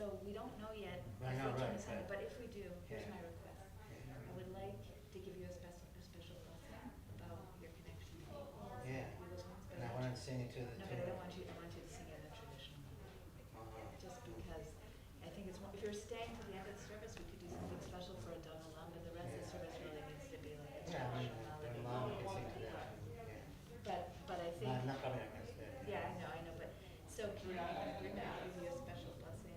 So we don't know yet if we can assign it, but if we do, here's my request. I would like to give you a special blessing about your connection to people. Yeah. And I want to sing it to the No, but I don't want you. I want you to sing it in a traditional way. Just because I think it's more, if you're staying to the end of the service, we could do something special for a Don Olam, but the rest of the service really needs to be like a traditional melody. But I think. I'm not coming against that. Yeah, I know, but so can I bring that give you a special blessing?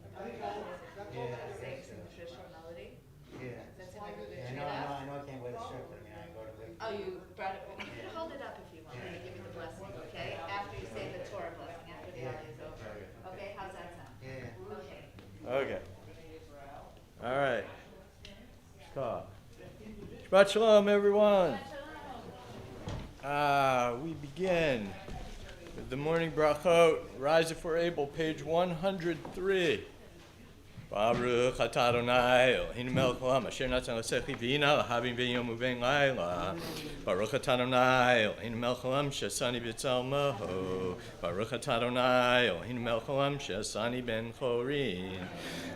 Sing some traditional melody. Yeah. Does that seem like a good I know I can't wear the shirt, but I mean, I go to the. Oh, you brought it. You can hold it up if you want. Let me give you the blessing, okay? After you say the Torah blessing, after the holiday is over. Okay, how's that sound? Yeah. Okay. Okay. All right. Shabbat shalom, everyone. We begin with the morning brachot. Rise if we're able, page 103. Baruch atah Adonai Eloheinu melech haolam asher natan l'sechi v'yina l'havim v'yom u'vein layla. Baruch atah Adonai Eloheinu melech haolam she'asani b'tzalmaho. Baruch atah Adonai Eloheinu melech haolam she'asani ben chorin.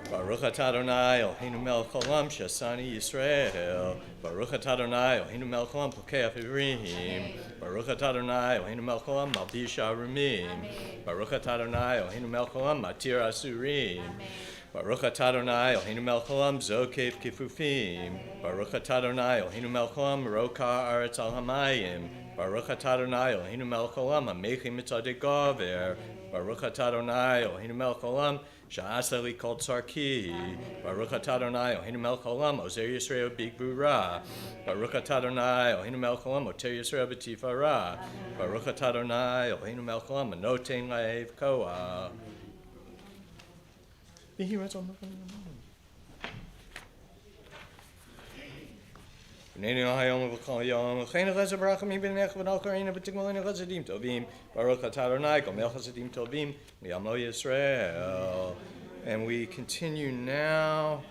Baruch atah Adonai Eloheinu melech haolam she'asani Yisrael. Baruch atah Adonai Eloheinu melech haolam pokech ivrim. Baruch atah Adonai Eloheinu melech haolam malbish arumim. Baruch atah Adonai Eloheinu melech haolam matir asurim. Baruch atah Adonai Eloheinu melech haolam zokef kifufim. Baruch atah Adonai Eloheinu melech haolam roka aretz al hamayim. Baruch atah Adonai Eloheinu melech haolam hamechim mitzadei gaver. Baruch atah Adonai Eloheinu melech haolam sha'asa li kol tzarki. Baruch atah Adonai Eloheinu melech haolam ozer Yisrael b'gvura. Baruch atah Adonai Eloheinu melech haolam oter Yisrael b'tifara. Baruch atah Adonai Eloheinu melech haolam anoten la'ev koach. Be here, it's on the phone. B'nei hayom v'chol yom, v'chein chesed barachim b'nech v'nal karein v'tigmalin chesedim tovim. Baruch atah Adonai gomel chesedim tovim li'amo Yisrael. And we continue now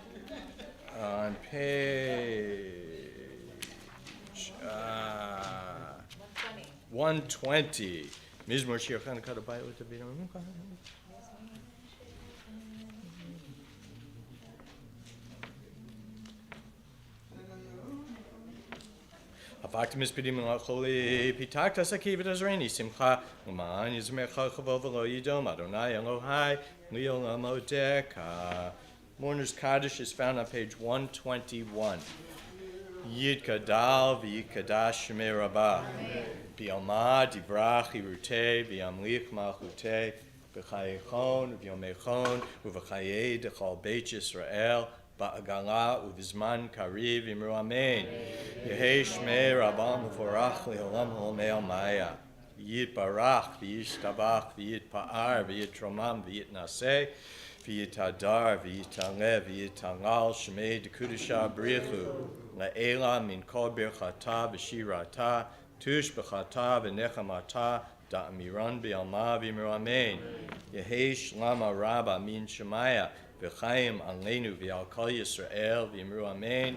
on page 120. Mizmor Shir Chanukah Bayit L'Tavim. Avaktim pidim l'choli pitakta sakiv azreni simcha uman yizmecha chavov v'lo yidom Adonai Elohai li'olam odeka. Mourner's Kaddish is found on page 121. Yidkadal v'yikadash shemei Rabbi v'yalma divrach yirutei v'yamlich malchutei v'chayechon v'yomechon uv'chayei dechol beit Yisrael ba'agala uv'zman kariv imru amen. Yehei shmei Rabba mevorach le'olam ha'olmei almaya. Yitbarach v'yishtabach v'yitpa'ar v'yitromam v'yitnaseh v'yitadar v'yitaleh v'yitalal shmei dekudusha brichu la'ela min kol birchata v'shirata tush b'chata v'nechamata da'amiran b'alma v'imru amen. Yehei shlama rabba min shemaya v'chaim aleinu v'al kol Yisrael v'imru amen.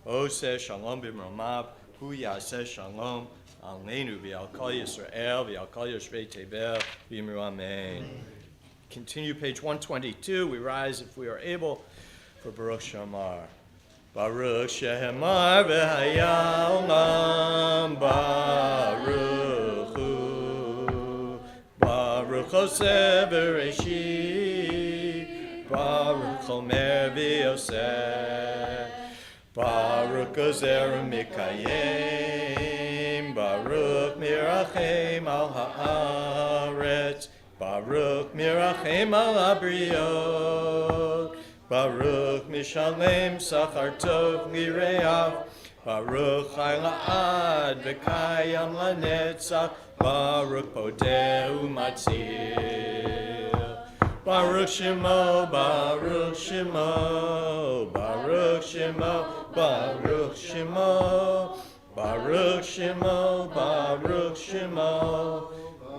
Oseh shalom b'mromav hu yaseh shalom aleinu v'al kol Yisrael v'al kol yoshvei tevel v'imru amen. Continue page 122. We rise if we are able for Baruch Shamar. Baruch Shemar v'haya olam Baruch Hu. Baruch Oseh Bereshit. Baruch Omer v'Yoseh. Baruch Ozer Mikayim. Baruch Mirachem al haaretz. Baruch mirachem al habriot. Baruch mishalem sachar tov lireav. Baruch chai la'ad v'kayam lanetzach. Baruch podeh umatzil. Baruch Shemo, Baruch Shemo, Baruch Shemo, Baruch Shemo, Baruch Shemo, Baruch Shemo,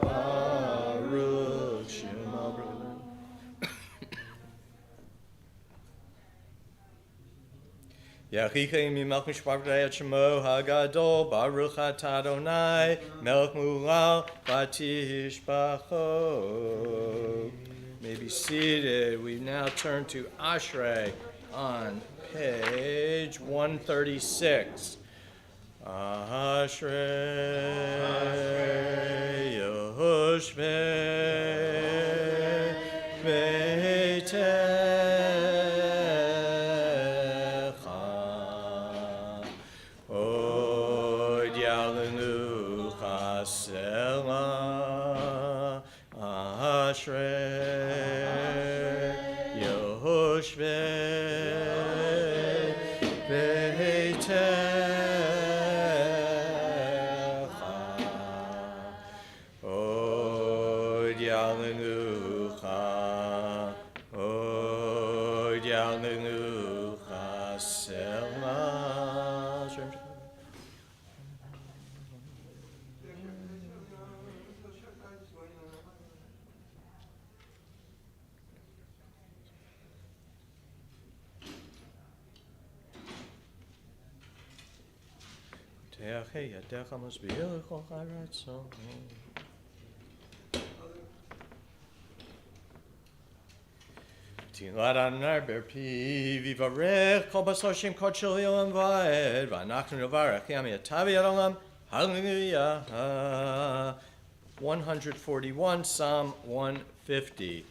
Baruch Shemo. Yachichei mi melch mishpav et Shemo hagadol, Baruch atah Adonai, melch mulal v'tishbachot. may be seated. We now turn to Ashrei on page 136. Ashrei Yoshvei Beitecha Od Yalenu Chasela Ashrei Yoshvei Beitecha Tilad Adonai berpi vivarech kol basashim kol shel yolam va'ed v'anachnu nevarech yam yatavi adolam hallelujah. 141 Psalm 150.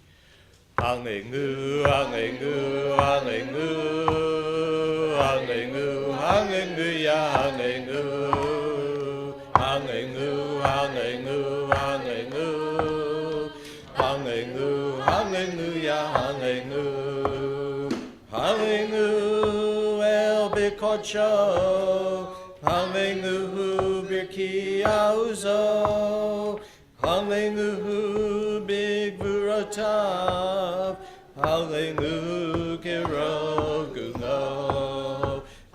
Hallelujah, hallelujah, hallelujah, hallelujah, hallelujah, hallelujah, hallelujah, hallelujah, hallelujah, hallelujah, hallelujah, hallelujah, el bikocho, hallelujah, birki auzo, hallelujah, big vurotav, hallelujah, kirogulo,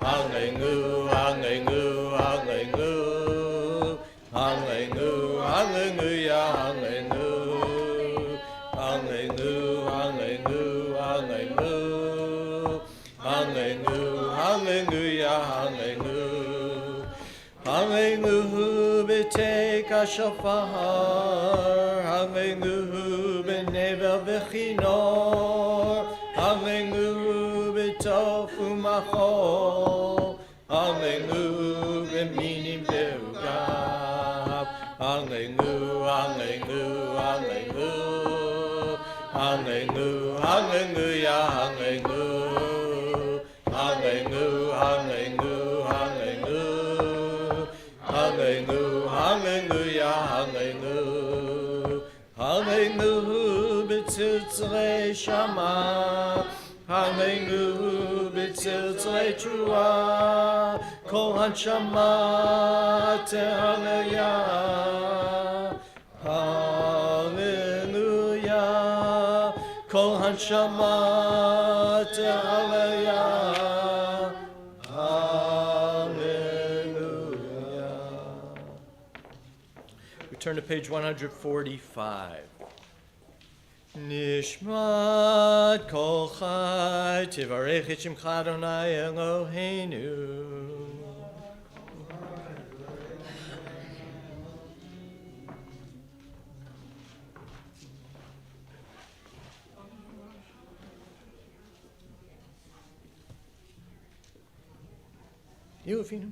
hallelujah, hallelujah, hallelujah, hallelujah, hallelujah, hallelujah, hallelujah, hallelujah, hallelujah, hallelujah, hallelujah, hallelujah, b'teika shofar, hallelujah, b'nevel v'chinor, hallelujah, b'tofu machol, hallelujah, b'minim be'ugav, hallelujah, hallelujah, hallelujah, hallelujah, hallelujah, hallelujah, hallelujah, hallelujah, hallelujah, hallelujah, hallelujah, hallelujah, b'tziltzlei shama, hallelujah, b'tziltzlei trua, kol hanshama tehallelujah, hallelujah, kol hanshama tehallelujah, hallelujah. We turn to page 145. Nishmat kol chai tivarech et shemcha Adonai Eloheinu. Yofinu.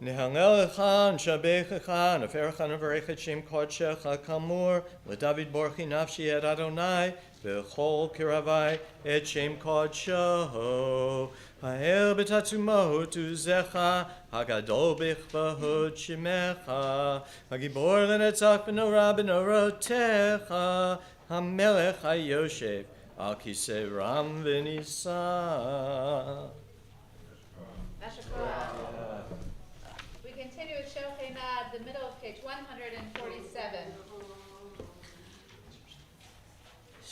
Nehangelecha, Nshabechecha, Neferecha, Nevarech et Shem Kodshecha, Kamur, LeDavid Borchi Nafshi et Adonai, V'chol Kiravai et Shem Kodsheho, Ha'el B'tatzumo Tuzecha, Hagadol B'chvahot Shemecha, Hagibor L'netzach B'norah B'norotecha, HaMelech HaYoshev, Al Kisei Ram V'Nisa. We continue with Shochet Nad, the middle of page 147.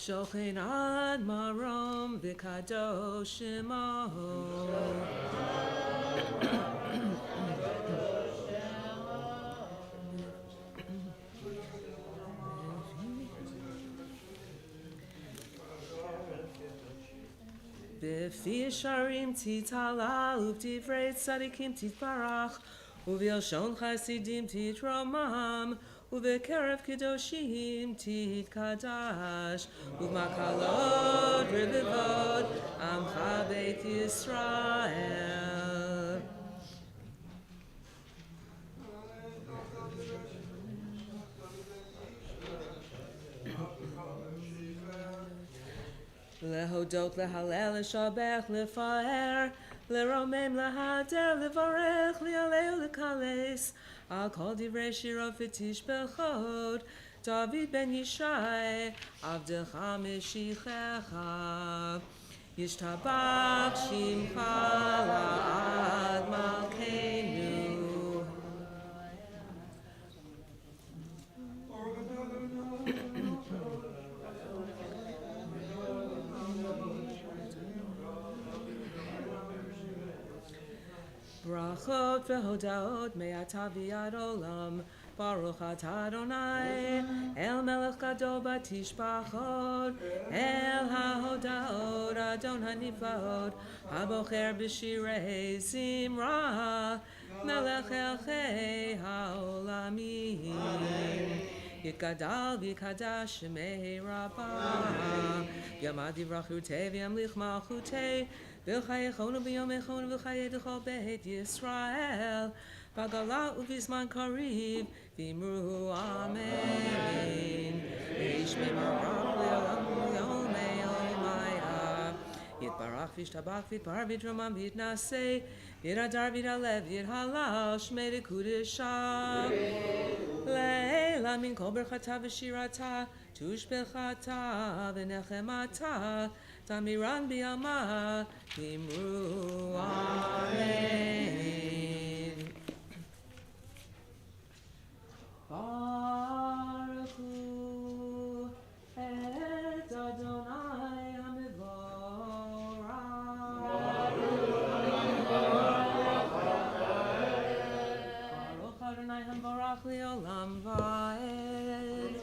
Shochin ad marom v'kadosh shemo. B'fi sharim titala uvdivrei tzadikim titbarach uvilshon chasidim titromam uvekerev kedoshim titkadash uvmakalot revivot amcha beit Yisrael. Lehodot lehalel leshabech lefaer leromem lehader levarech lialeu lekales al kol divrei shiro v'tish bechod David ben Yishai avdecha meshichecha yishtabach shimcha la'ad malkeinu. Brachot v'hodaot me'ata v'yad olam Baruch atah Adonai El melech gadol batishbachot El hahodaot Adon haniflaot Habocher b'shirei zimra Melech elchei haolamim Yitgadal v'yikadash shemei rabbah Yamad yivrachutei v'yamlich malchutei V'chayechonu v'yomechonu v'chayedecho beit Yisrael Bagala uvizman kariv v'imru amen V'yishmei marach le'olam v'yomei omaya Yitbarach v'yishtabach v'yitbar v'yitramam v'yitnasei V'yitadar v'yitalev v'yithalal shmei dekudesha Le'ela min kol berchata v'shirata tushbechata v'nechemata Tamiran biyama v'imru amen. Baruch hu et Adonai hamivorach. Baruch Adonai hamivorach li'olam va'ed.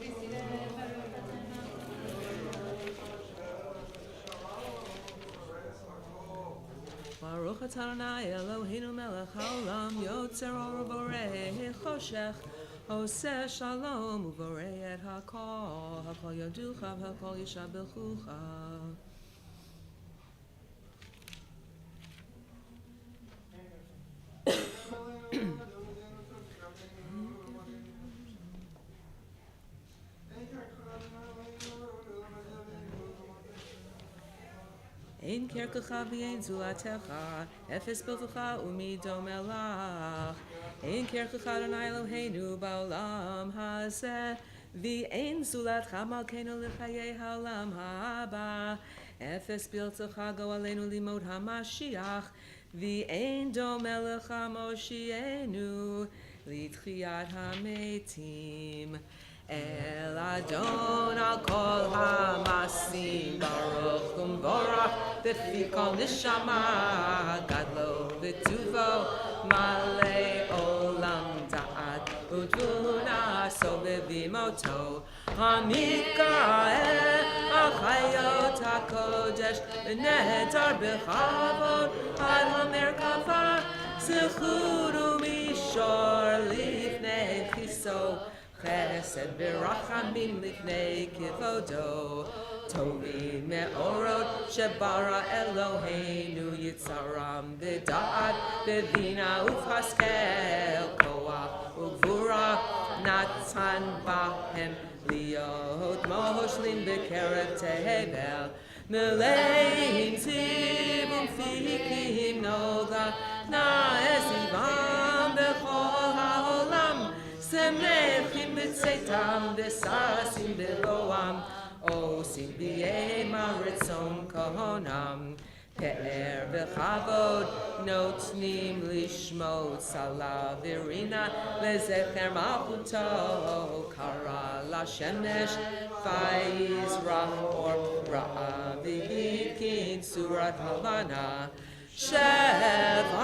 Baruch atah Adonai Eloheinu melech haolam yotzer or uborei choshech oseh shalom uborei et hakol yoducha v'hakol yishabechucha. Ein kerkecha v'ein zulatecha, efes biltecha umido melach. Ein kerkecha Adonai Eloheinu ba'olam hazeh, v'ein zulatcha malkeinu l'chayei ha'olam ha'aba. Efes biltecha go aleinu limod ha'mashiach, v'ein domeh lecha moshienu, litchiyat ha'metim. El Adon al kol ha'masim baruch umborach b'fi kol neshama gadlo v'tuvo malei olam da'at u'tmuna sovevimoto Hamikael achayot hakodesh v'nehtar b'chavod ad hamerkava zechur u'mishor lifnei chiso Chesed v'rachamim lifnei kivodo Tovim me'orot shebara Eloheinu Yitzaram v'da'at b'vina ufhaskel koach ugvura natan bahem liot mohoshlim b'kerev tehevel Meleim tzibum fikim noga na'ezivam b'chol ha'olam Semechim b'tzeitam v'sasim b'loam Osim b'yei maritzon kohonam פאר וכבוד נותנים לשמות סלה ורינה לזכר מלכותו קרא לשמש ויזרח אור רעה והתקין צורת הלבנה שבח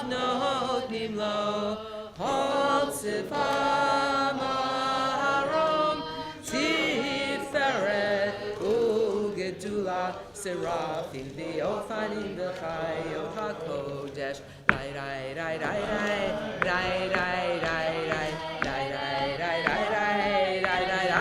נותנים לו כל צבא מרום תפארת וגדולה seraphim theophanim v'chayot hakodesh rai rai rai rai rai rai rai rai rai rai rai rai rai rai rai rai rai rai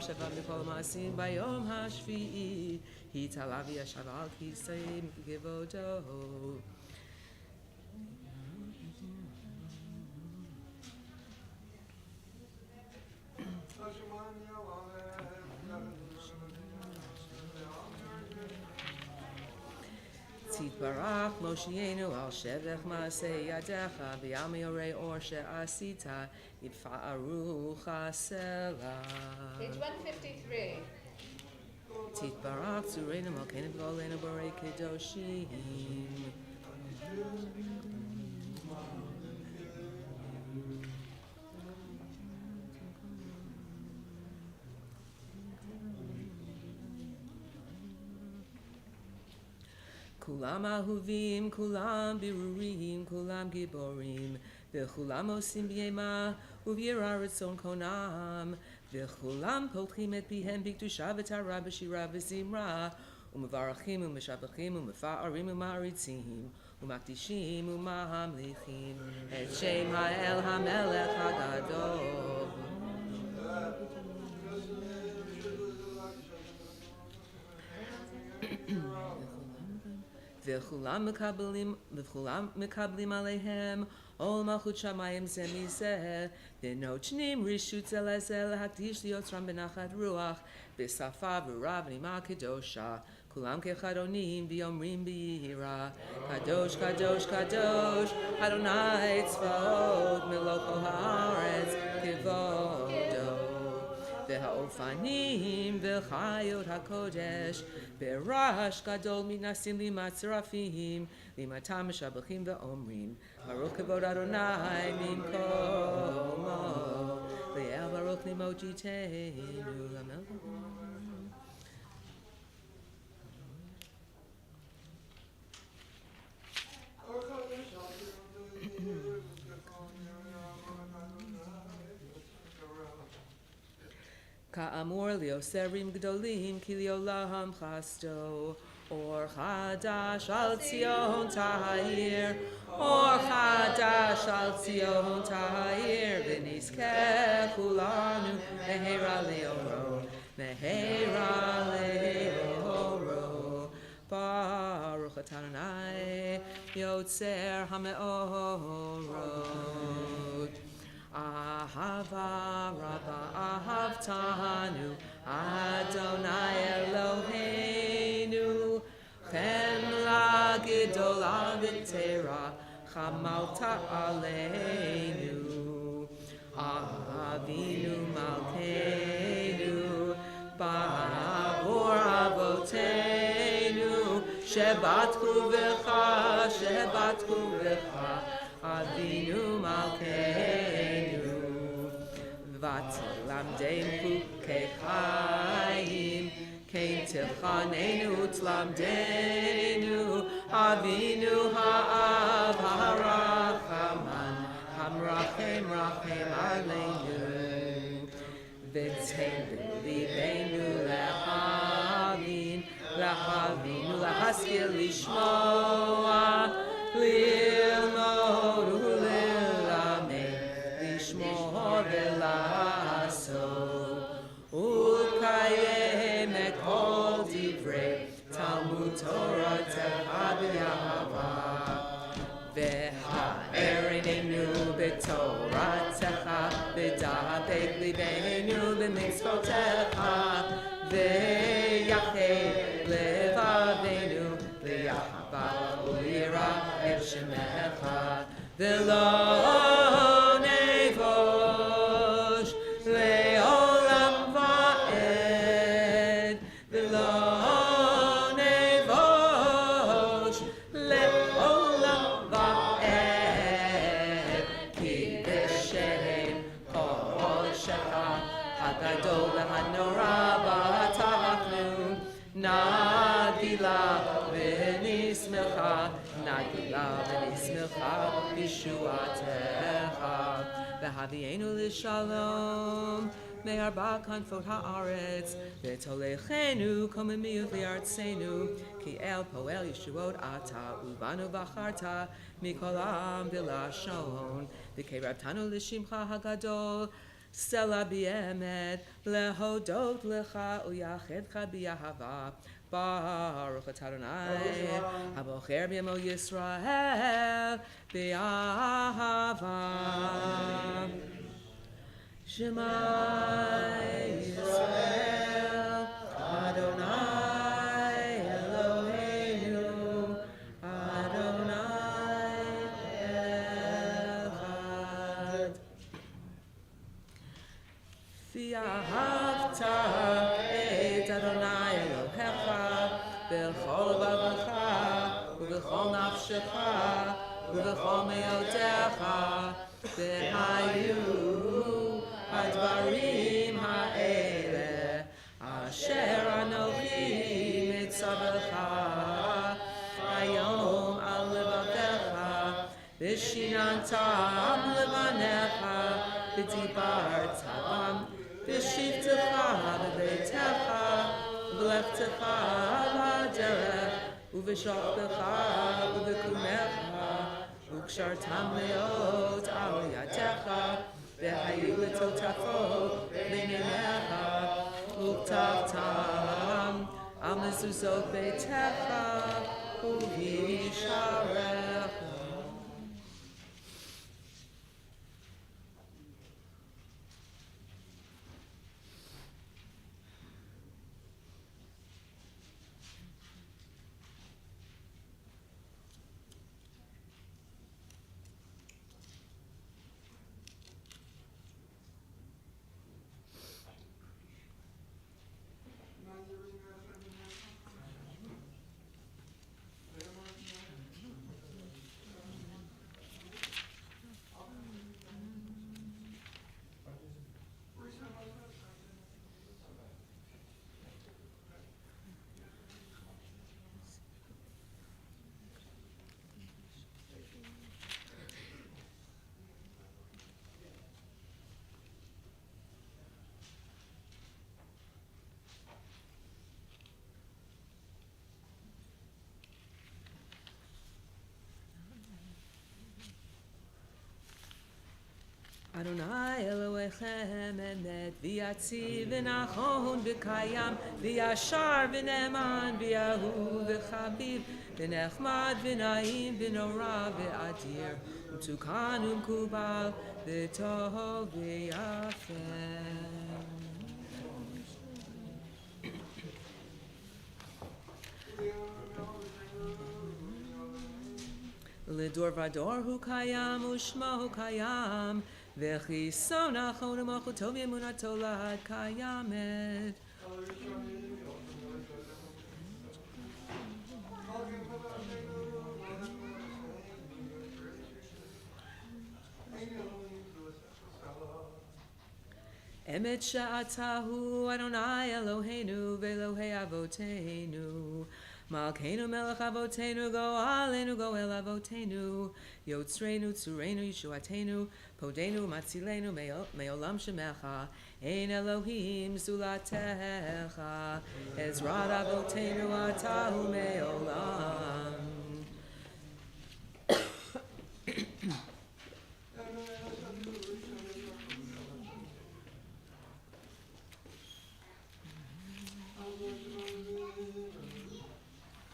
שבת בכל מעשים ביום השביעי התעלה וישב על כיסא מכבודו תתברך מושיענו על שבח מעשה ידיך ביום יורה אור שעשית יתפארו חסלה. Page 153. תתברך צורנו מלכנו וגאולנו בורא קדושים. כולם אהובים, כולם ברורים, כולם גיבורים, וכולם עושים בימה וביראה רצון קונם, וכולם פותחים את פיהם בקדושה וטהרה בשירה וזמרה, ומברכים ומשבחים ומפארים ומעריצים, ומקדישים וממליכים את שם האל המלך הגדול. וכולם מקבלים עליהם עול מלכות שמיים זה מזה, ונותנים רשות זה לזה להקדיש ליוצרם בנחת רוח, בשפה ברורה ונימה קדושה. כולם כאחד עונים ואומרים ביראה, קדוש קדוש קדוש, אדוני צבאות מלוא כל הארץ כבודו. והאופנים וחיות הקודש ברעש גדול מנסים לימת צרפים לימתם משבחים ואומרים ברוך כבוד אדוני ממקומו ואל ברוך לימות ג'יתנו למלך כאמור ליוסרים גדולים כי לעולם חסדו אור חדש על ציון תאיר אור חדש על ציון תאיר ונזכה כולנו מהרה לאורו מהרה לאורו ברוך אתה אדוני יוצר המאורות אהבה רבה אהבתנו אדוני אלוהינו חמלה גדולה ותורה חמלת עלינו אבינו מלכנו בעבור אבותינו שבטחו בך אבינו מלכנו ותלמדם חוקי חיים כן תלחננו תלמדנו אבינו האב הרחמן המרחם רחם עלינו ותן בליבנו להשכיל לשמוע ללמוד וללמד לשמור ולעשות ולקיים את כל דברי תלמוד תורתך באהבה והארננו בתורתך ודבק ליבנו במצוותיך ויחד לבבנו ליחבא וליראה את שמך v'lo nevosh le'olam va'ed v'lo nevosh le'olam va'ed ki b'shem kol shecha hagadol v'hanora b'tachnu nagila v'nismecha nagila v'nismecha b'shuatecha v'havienu l'shalom me'arba kanfot ha'aretz v'tolechenu komemiut li'artzenu ki el poel yeshuot ata ubanu v'acharta mikolam v'lashon v'kerabtanu l'shimcha hagadol Stella b'emet lehodot lecha uyachedcha b'yahava Baruch atah Adonai habocher b'yamo Yisrael b'yahava Shema Yisrael Adonai Eloheinu Adonai Echad V'ahavta et Adonai Elohecha b'chol levavecha u'b'chol nafshecha u'b'chol me'odecha v'hayu hadvarim ha'ele asher anochi mitzavecha hayom al levavecha v'shinantam levanecha v'dibartam v'shivtecha v'beitecha v'lechtecha v'derech uv'shochtecha uv'kumecha u'kshartam leot al yadecha v'hayu l'totafot b'neinecha u'ktavtam al mezuzot beitecha uv'yisharecha Adonai Elohechem emet v'yatziv v'nachon v'kayam v'yashar v'neman v'yahu v'chabiv v'nechmad v'naim v'nora v'adir u'tukan u'mkubal v'tov v'yafem. L'dor vador hu kayam u'shma hu kayam v'chiso nachon u'malchutov Emunah tolad kayamet. Emet sha'atahu Adonai Eloheinu v'Elohei avoteinu Malkeinu melech avotenu go alenu go el avotenu Yotzreinu tzureinu yeshuatenu Podenu matzilenu me'olam shemecha Ein Elohim zulatecha Ezrat avotenu atahu me'olam.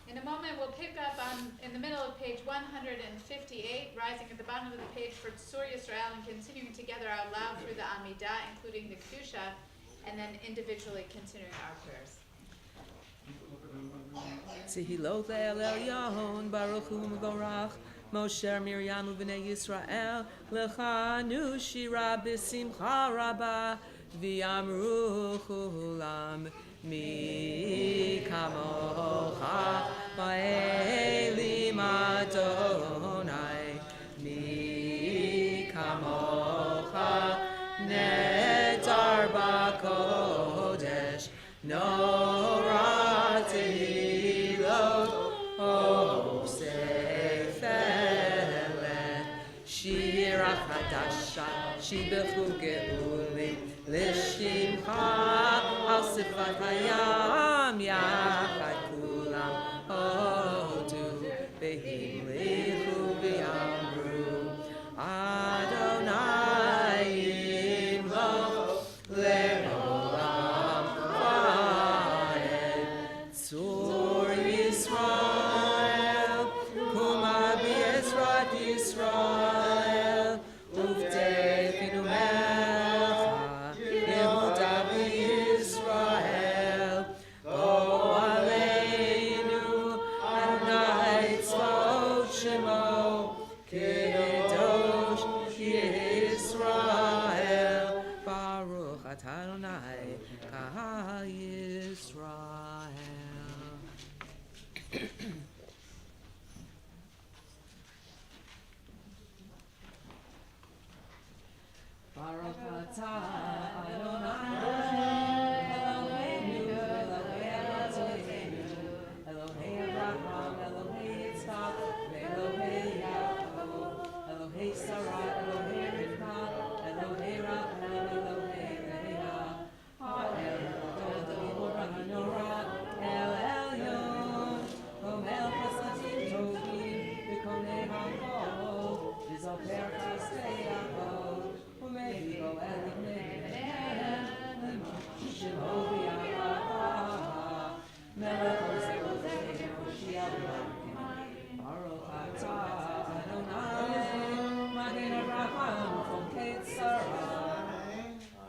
In a moment, we'll pick up in the middle of page 158, rising at the bottom of the page for Tzur Yisrael, and continuing together out loud through the Amidah, including the Kedusha, and then individually continuing our prayers. Tzihilot le'el elyon, baruch hu m'gorach, Moshe Miriam Uvnei Yisrael Lechanu Shira B'Simcha Rabba V'Yamru Chulam Mi Kamocha Ba'elim Adonai Mi Kamocha Nedar B'Kodesh Norah Tehilot Sefelet Shira Chadasha Shibechu Geulim Lishimcha Al Sifat Hayam Yachad Kulam Hodu Behimlichu V'Yamru Adonai Imloch Le'olam Va'ed Tzur Yisrael Kumar B'Yezrat Yisrael Uvdechinu Melcha Yehuda B'Yisrael Bo Aleinu Adonai Tzvaot Shemo Kedosh Yisrael Baruch Atah Adonai Kah Yisrael. Baruch Atah Adonai Eloheinu Elohei Avotenu Elohei Abraham Elohei Yitzchak Elohei Yaakov Elohei Sarah Elohei Rivka Elohei Rachel Elohei Leah Ha'el Gadol Gibor HaNorah El Elyon Gomel Chasadim Tovim V'konei HaKol V'zoper Chasdei Yaakov U'mevi Goel Ibnei Shemo V'Yahah Melech Hosei Hosei Moshiach Baruch Atah Adonai Magen Avraham From Ketzarah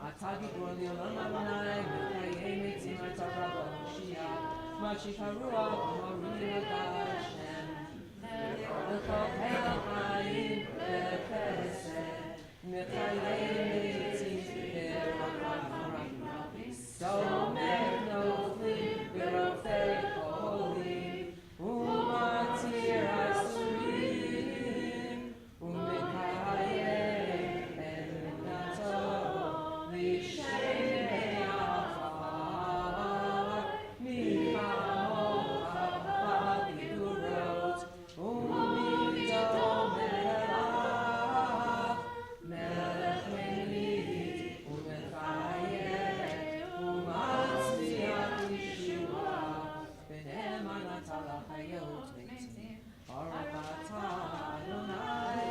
Atah Gibor Le'olam Adonai Mekayei Metim Atah Rabba Moshiach Mashich HaRuach Morim HaGashem L'chol Elohim B'chesed Mekayei Metim B'racham Somer Noflim B'rofei Cholim Umatir Asurim Umekayei Emunato L'shem Afar Michamocha B'gvurot Umido Melech Melech Melech Umechayei Umatzliach Yeshua B'nei Natal Hayot Metim Baruch Atah Adonai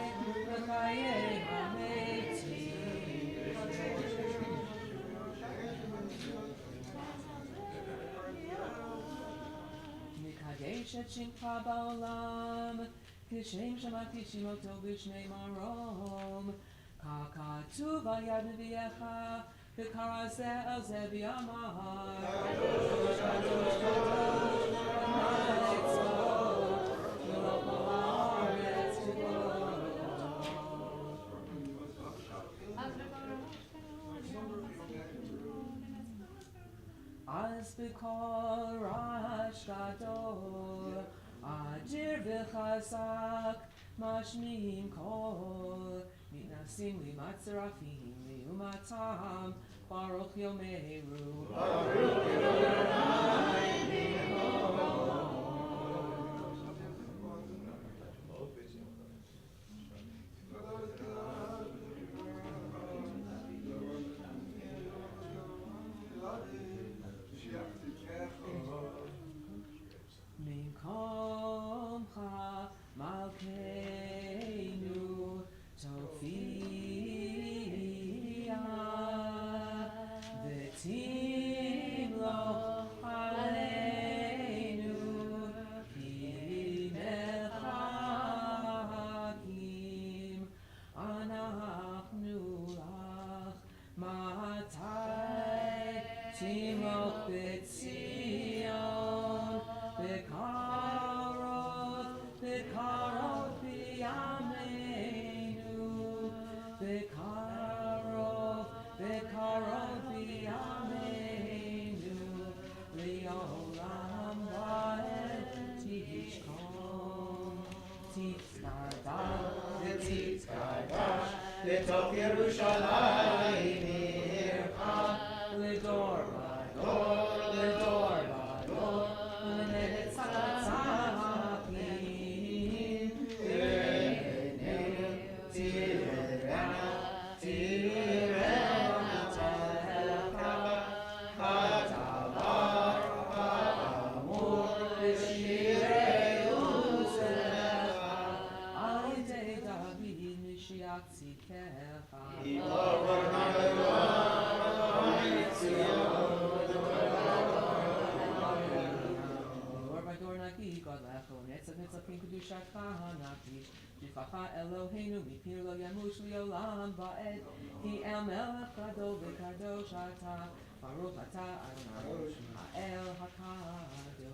Mekayei HaMetim Mikadesh et Shimcha Ba'olam Kishem Shamati Shimoto B'shnei Marom Kakatuv al Yad Nevi'echa V'kara Zeh el Zeh B'yamar Kadosh Kadosh Kadosh Adonai Tzvaot V'lo kol haaretz K'vodo Az b'kol Rash Gadol Adir v'chazak Mashmi'im kol Mitnasim li'matzarafim li'umatam Baruch Yomeru Baruch Yonai Minkomcha Malkeinu Tofia V'timloch Aleinu Ki Mechakim Anachnu Lach Matai Timloch B'Tzion Bekarot Bekarot בתוך ירושלים עירך, לדור ודור, לדור ודור, ולנצחים. עינינו תראנה, תראנה תלך, הדבר האמור בשירי עוזך, על ידי דוד משיח צדקך. נצחים קדושתך נקיש, שפחה אלוהינו מפיר לא ימוש לעולם ועד, כי אל מלך גדול וקדוש אתה, ברוך אתה אדוני האל הקדוש.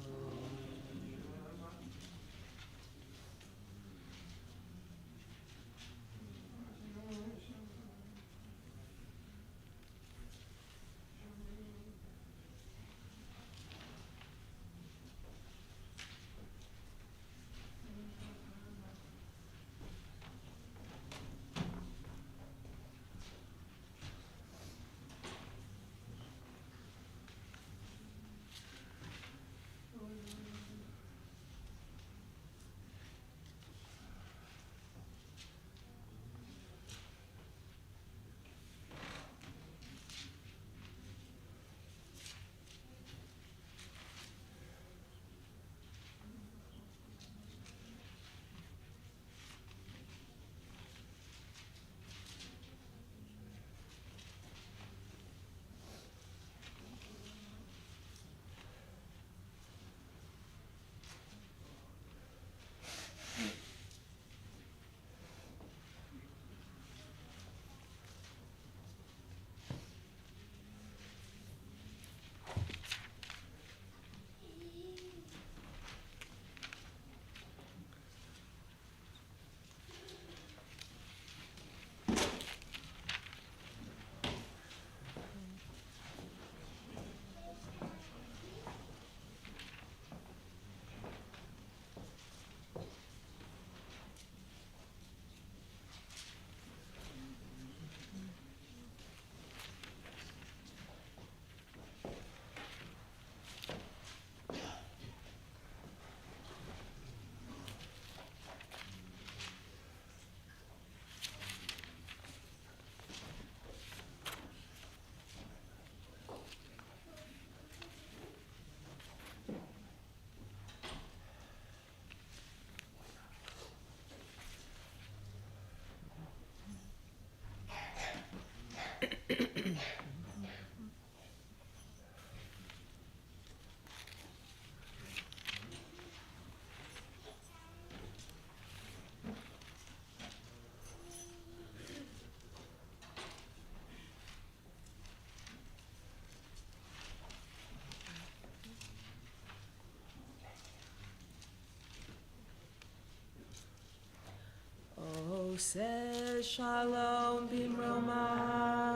Oseh shalom bimromav,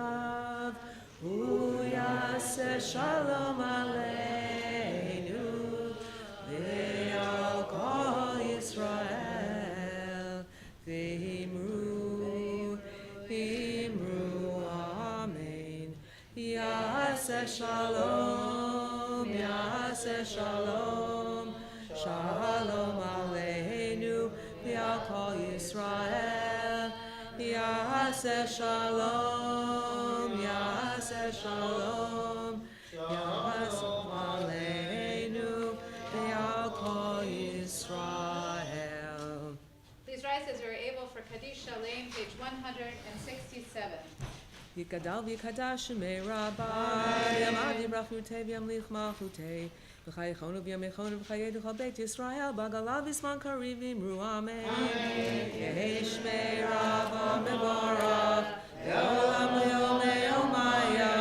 uyaseh shalom aleinu, ve'al kol Yisrael, ve'imru, imru, amen. Yaseh shalom, shalom aleinu, ve'al kol Yisrael. Yaseh shalom, shalom aleinu, ve'al kol Yisrael. Please rise as you are able for Kaddish Shalem, page 167. Yikadal v'yikadash shemei Rabbi, Yamad yibrachutei v'yamlich malchutei, v'chayechonu v'yamechonu v'chayedu chal beit Yisrael, b'galav v'zman kariv v'imru amen. Yehi shmei Rabbi mevorach, ve'olam le'omei omaya,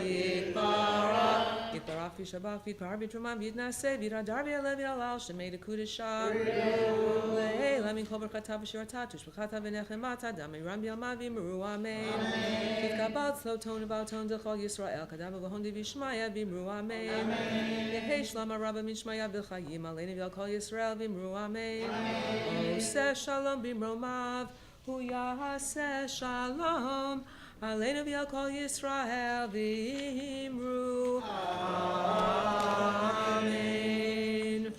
yitbarach, yitbarach v'shabach v'yitpar v'yitruman v'yitnaseh, v'yitadar v'yalev v'yalal shemei dekudesha, le'elam yinkol b'rchatav v'shiratat, v'shbachatav v'nechemata, damiram v'yamad v'imru amen. Kabal Sloton about Ton Dechol Yisrael, Kadava Vahondi Vishmaya, Vimru Amen. Yehi Shlama Rabba Mishmaya Vilchayim, Aleni Vilkol Yisrael, Vimru Amen. Oseh Shalom Bimromav, Hu Yaseh Shalom Aleinu v'al kol Yisrael v'imru Amen.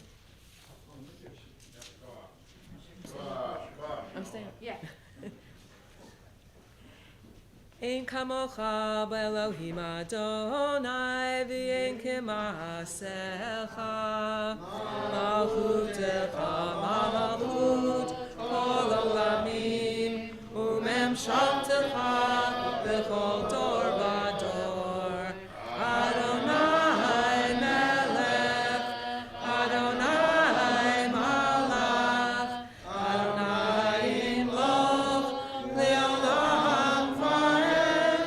I'm staying. Yeah. Ein kamocha b'Elohim Adonai v'ein k'ma'asecha malchutecha malchut kol olamim u'memshaltecha b'chol dor v'dor Adonai melech Adonai malach Adonai imloch le'olam va'ed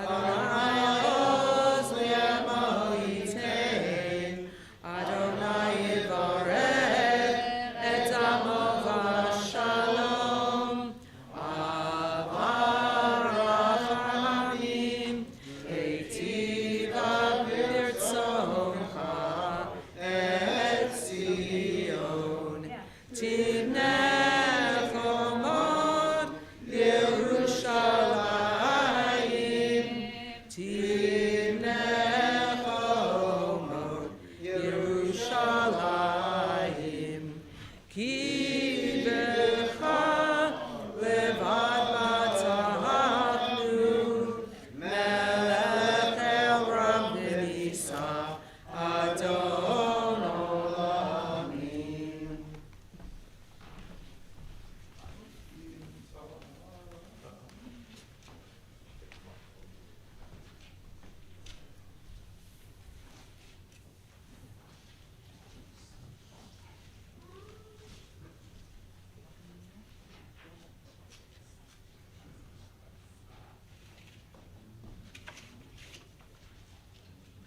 Adonai oz le'emo yitein Adonai yivarech et amo v'shalom Avarachamim eitiva b'rtzoncha et Zion Timnech omod Yerushalayim Timnech omod Yerushalayim Ki becha levad batahnu Melech el Ram v'nisa Adon olamim.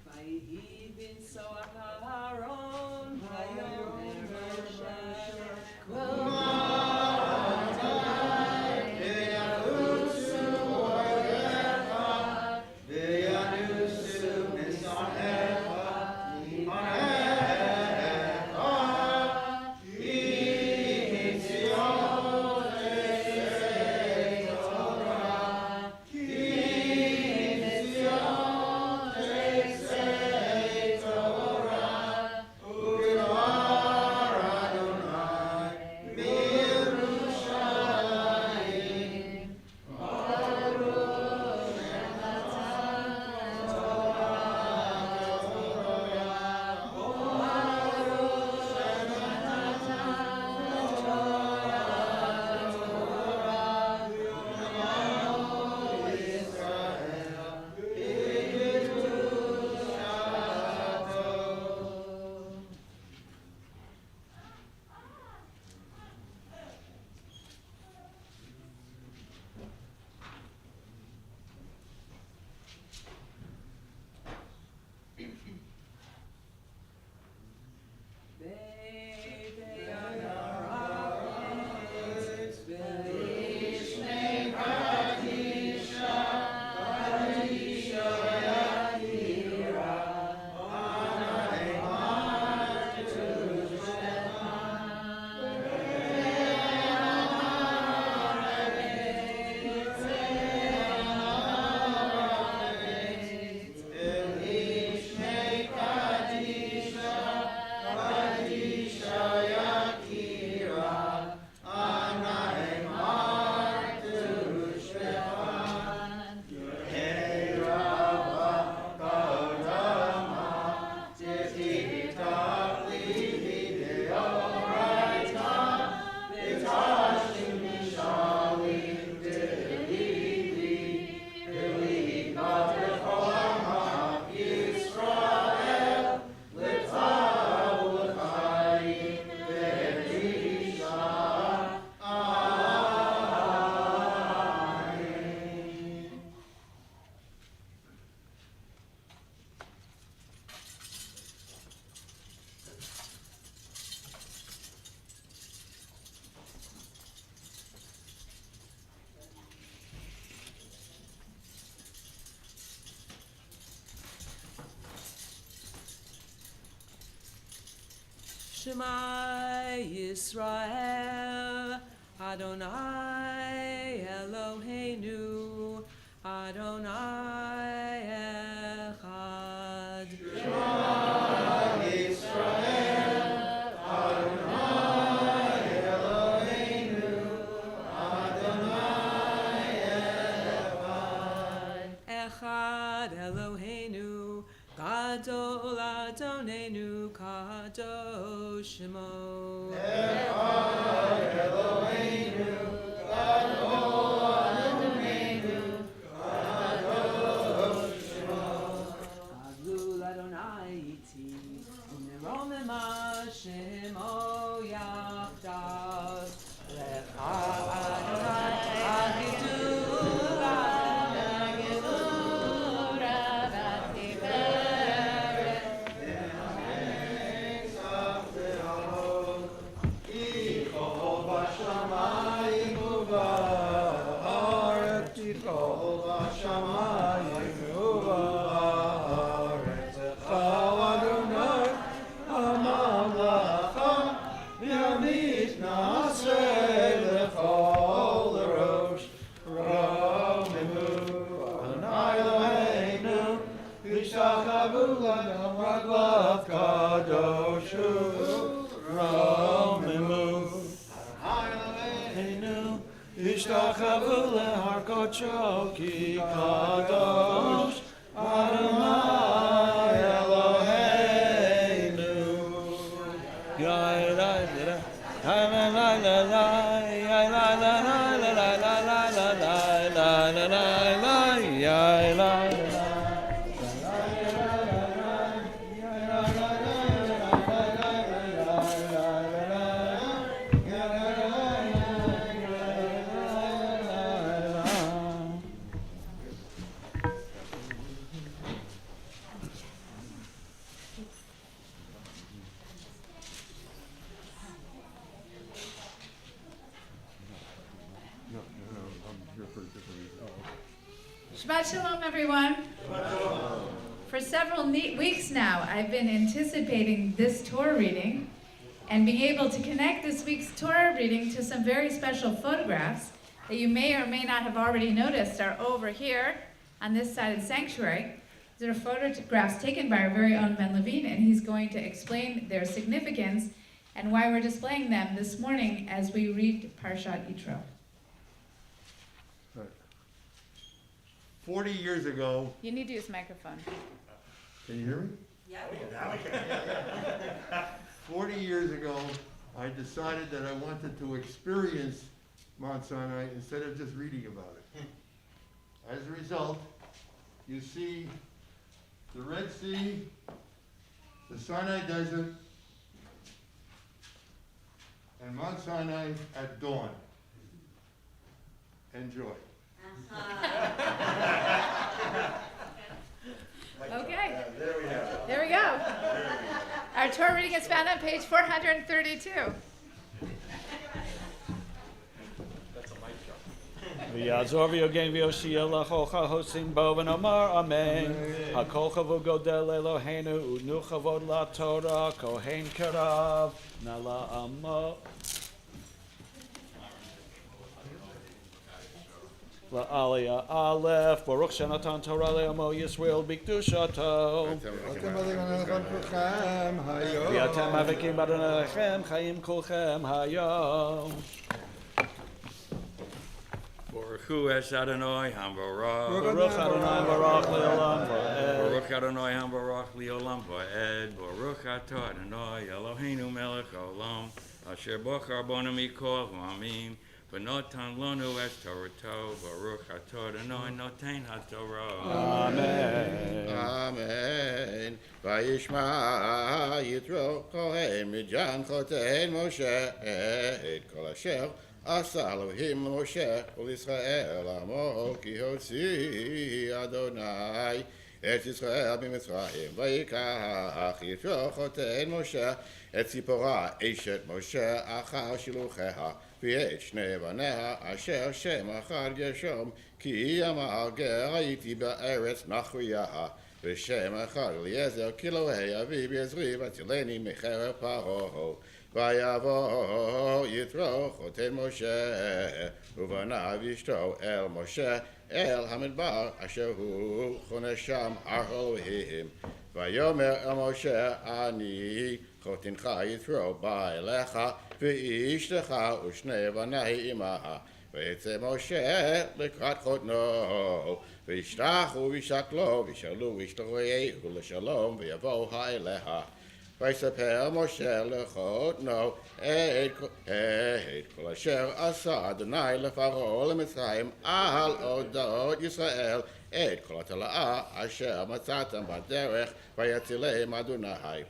Vayihi bin Soach Aharon Vayomer Moshe Shema Yisrael Adonai Gadol Adonenu Kadosh Shemo. Echad Eloheinu, Gadol Adonenu, Kadosh Shemo. Adlul Adonai iti, unerom ema Shemo yachdav. Lecha Adonai agidula. Ishtachavu leharkot shoki kadosh Adonai Eloheinu. Shabbat Shalom, everyone. For several weeks now, I've been anticipating this Torah reading and being able to connect this week's Torah reading to some very special photographs that you may or may not have already noticed are over here on this side of the sanctuary. These are photographs taken by our very own Ben Levine, and he's going to explain their significance and why we're displaying them this morning as we read Parshat Yitro. 40 years ago, You need to use microphone. can you hear me? Yeah. 40 years ago, I decided that I wanted to experience Mount Sinai instead of just reading about it. As a result, you see the Red Sea, the Sinai Desert, and Mount Sinai at dawn. Enjoy. Okay. There we have it. There we go. Our Torah reading is found on page 432. V'yazor v'yogen v'yoshia lachocha hosim bo v'nomar amen. Hakol chavod godel Eloheinu udnu chavod la Torah kohen karav nala amo. La Aliyah Aleph Baruch Shenatan Torah le'amo Yisrael b'kedushato. V'yatem avikim b'adonechem chayim kulchem hayom. Baruch es Adonai Hambarach. Baruch Adonai Baruch le'olam va'ed. Baruch Adonai Hambarach le'olam va'ed. Baruch atah Adonai Eloheinu melech haolam. Asher bochar bonu mikol v'amim. V'notan lanu es Torato. Baruch atah Adonai noten haTorah. Amen. Amen. Vayishma Yitro Kohen Midyan Chotein Moshe et Kol Asher Asa Elohim Moshe U'Yisrael Amo Ki Hotzi Adonai Et Yisrael B'Mitzrayim Vayikach Yitro Chotein Moshe Et Tzipora Eshet Moshe Achar Shilucheha V'et Shnei Banea Asher Shem Achad Gershom Ki Amar Ger Hayiti Ba'eretz Nachriyaha V'shem Achad Eliezer Kilohei Avi B'Yezri V'atzileni Mecherer Paro Vayavo Yitro Choten Moshe Uvanav Yishto El Moshe El Hamidbar Asher Hu Chonesham Har Elohim Vayomer El Moshe Ani Chotincha Yitro Ba'elecha V'ishtecha U'shnei Banai Imaha ויצא משה לקראת חותנו, וישתחו וישקלו, וישאלו וישתחוהו לשלום, ויבואו אליה. ויספר משה לחותנו את כל אשר עשה אדוני לפרעה למצרים על אודות ישראל, את כל התלאה אשר מצאתם בדרך, ויצילם אדוני.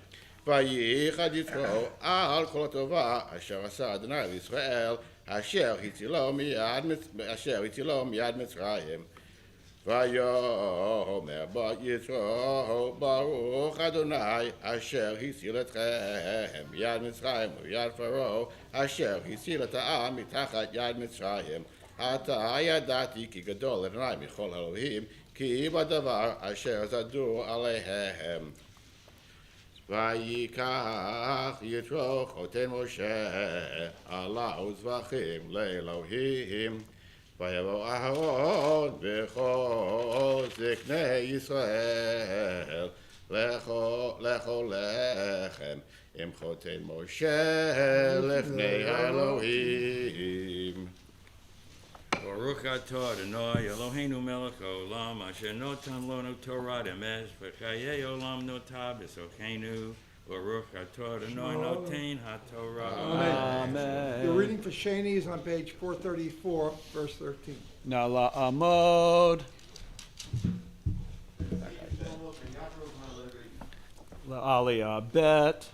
וייחד יתרו על כל הטובה אשר עשה אדוני לישראל, אשר הצילו מיד מצרים. ויאמר יתרו ברוך אדוני אשר הציל אתכם מיד מצרים ומיד פרעה אשר הציל את העם מתחת יד מצרים. עתה ידעתי כי גדול אדוני מכל אלוהים, כי בדבר אשר זדו עליהם. ויקח יתרו חותן משה עלה וזבחים לאלוהים, ויבוא אהרון וכל זקני ישראל לאכול לחם עם חותן משה לפני האלוהים. Baruch atah Adonai Eloheinu melech haolam asher notan lanu Torah emes v'chayei olam notah b'sochenu. Baruch atah Adonai noten haTorah. Amen. The reading for Shani is on page 434, verse 13. Nala Amod. Aliyah Bet.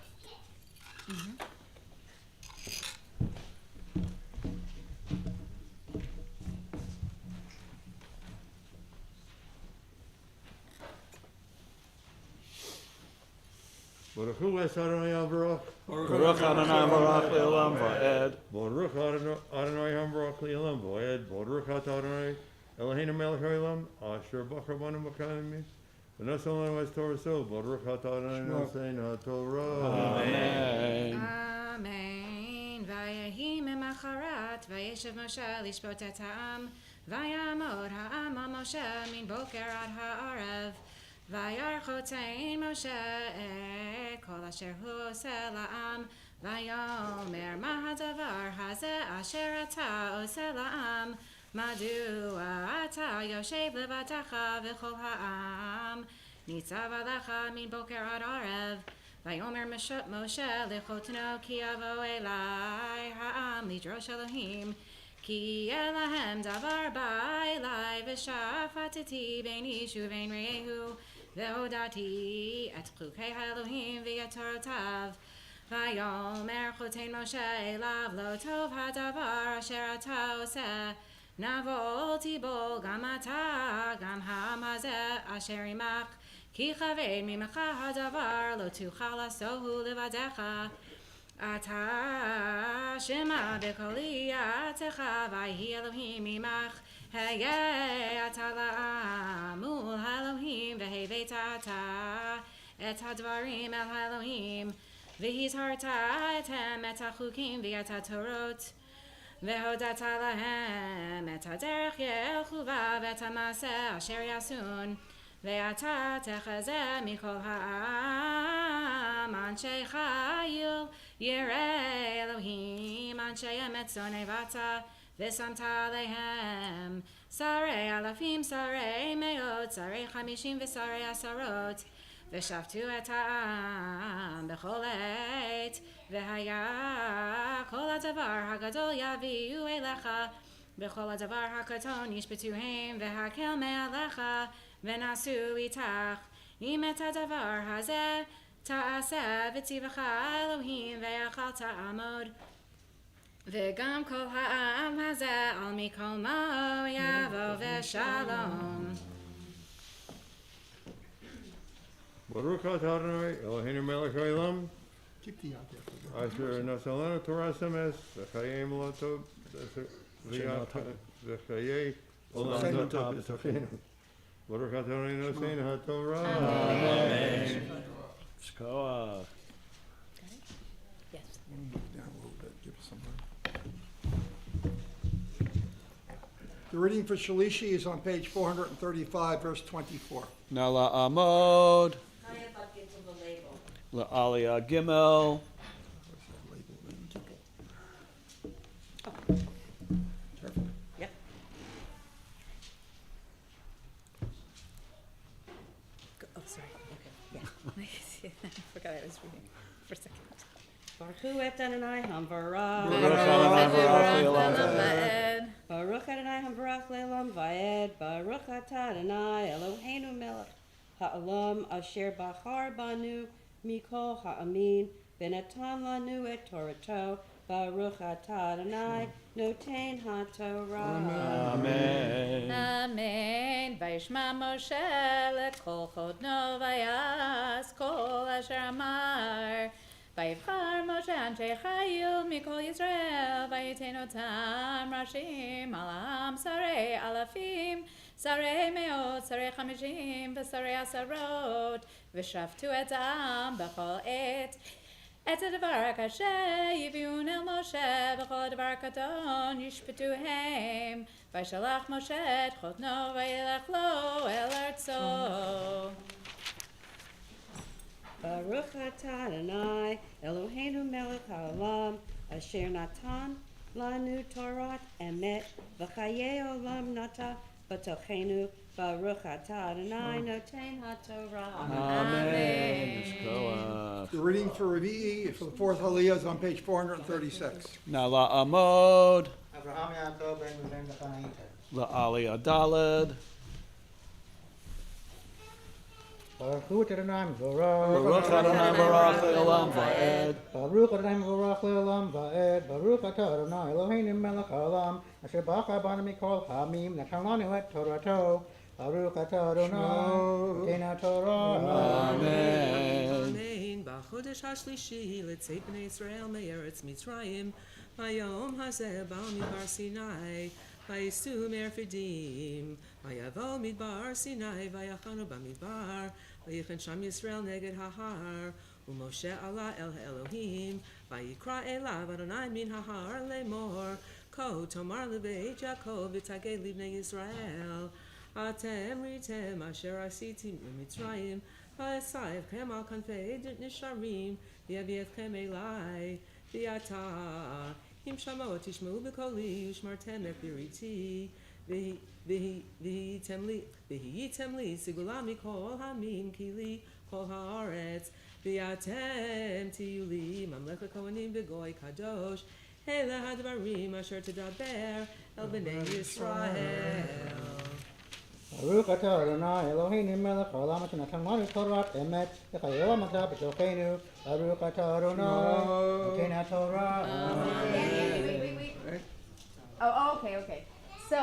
Baruch Hu es Adonai Baruch. Baruch Adonai Baruch Le'olam Va'ed. Baruch Adonai Baruch Le'olam Va'ed. Baruch Adonai Eloheinu melech haolam asher bachar banu b'kalim v'nasa lanu es Torah Service. Baruch Adonai nosein haTorah. Amen. Amen. ויהי ממחרת וישב משה לשפוט את העם, ויעמוד העם על משה מן בוקר עד הערב. וירא חותן משה את כל אשר הוא עושה לעם, ויאמר מה הדבר הזה אשר אתה עושה לעם? מדוע אתה יושב לבדך וכל העם ניצב עליך מן בוקר עד ערב? ויאמר משה לחותנו כי יבוא אלי העם לדרוש אלוהים, כי יהיה להם דבר בא אלי, ושפטתי בין איש ובין רעהו, והודעתי את חוקי האלוהים ואת תורותיו. ויאמר חותן משה אליו לא טוב הדבר אשר אתה עושה, נבול תיבול גם אתה גם העם הזה אשר עמך, כי כבד ממך הדבר לא תוכל לעשותו לבדך. אתה שמע בקולי יעצך ויהי אלוהים עמך, היה אתה לעם מול האלוהים, והבאת אתה את הדברים אל האלוהים, והזהרת אתם את החוקים ואת התורות, והודעת להם את הדרך ילכו בה ואת המעשה אשר יעשון. ואתה תחזה מכל העם אנשי חיל יראי אלוהים, אנשי אמת שונאי באת ושמת עליהם שרי אלפים, שרי מאות, שרי 50 ושרי עשרות, ושפטו את העם בכל עת. והיה כל הדבר הגדול יביאו אליך, בכל הדבר הקטון ישפטוהם, והקל מעליך ונעשו איתך. אם את הדבר הזה תעשה וציווך אלוהים ויכולת עמוד, וגם כל העם הזה על מקומו יבוא בשלום. Baruch atah Adonai Eloheinu melech haolam Keep the out there. asher nasa lanu Torah Service v'chayei molotov v'chayei olam notah b'sochenu. Baruch atah Adonai nosein haTorah. Amen. Shkoach. Yes. Move down a little bit, give us some room. The reading for Shalishi is on page 435, verse 24. Nala Amod. How about get to the label? Aliyah Gimel. Careful. I forgot I was reading for a second. Baruch et Adonai Hamvarach. Baruch Adonai Hamvarach le'olam va'ed. Baruch atah Adonai Eloheinu melech ha'olam asher bachar banu mikol ha'amin v'natan lanu et Torato. Baruch atah Adonai noten ha'Torah. Amen. Amen. Vayishma Moshe lekol chodno vayas kol asher amar. Vayivchar Moshe anshe chayil mikol Yisrael vayiten otam rashim alam sarei alafim sarei meot sarei chamishim v'sarei asarot v'shaftu et am b'chol et הדבר הקשה יביאון אל משה בכל דבר קטון ישפטוהם וישלח משה את חותנו וילך לו אל ארצו. Baruch atah Adonai Eloheinu melech haolam asher natan lanu Torah emet v'chayei olam nata b'tochenu. Baruch atah Adonai noten ha'Torah. Amen. The reading for Rabbi for the fourth Aliyah is on page 436. Nala Amod. Abraham Yaakov ben Reuven B'chaim. La'aliyah Daled. Baruch Adonai Mevorach. Baruch Adonai Barach Le'olam Va'ed. Baruch Adonai Mevorach Le'olam Va'ed. Baruch atah Adonai Eloheinu melech haolam asher bachar banu mikol ha'amim natan lanu et Torato. Baruch atah Adonai noten Torah. Amen. Amen. B'chodesh hashlishi letzeit bnei Yisrael me'eretz Mitzrayim Hayom hazeh ba'al midbar Sinai Vayistu me'erfidim Vayavo midbar Sinai Vayachanu b'midbar Vayichen sham Yisrael neged hahar Umoshe Allah el Elohim Vayikra elav Adonai min hahar lemor Ko tomar lebeit Yaakov v'tagei libnei Yisrael Atem ritem asher asitim b'Mitzrayim V'asayvchem al kanfei nisharim V'yavietchem elai V'yata Im shamot tishmeu b'koli Ushmartem et biriti V'hiyitem li Sigula mikol hamim Kili kol haaretz V'yatem tiyu li Mamlech kohanim v'goy kadosh Hele hadvarim asher tedaber El b'nei Yisrael. Baruch atah Adonai Eloheinu melech haolam asher natan lanu Torah emet v'chayei olam nata b'tochenu. Baruch atah Adonai noten ha'Torah. Wait. Oh, okay. So,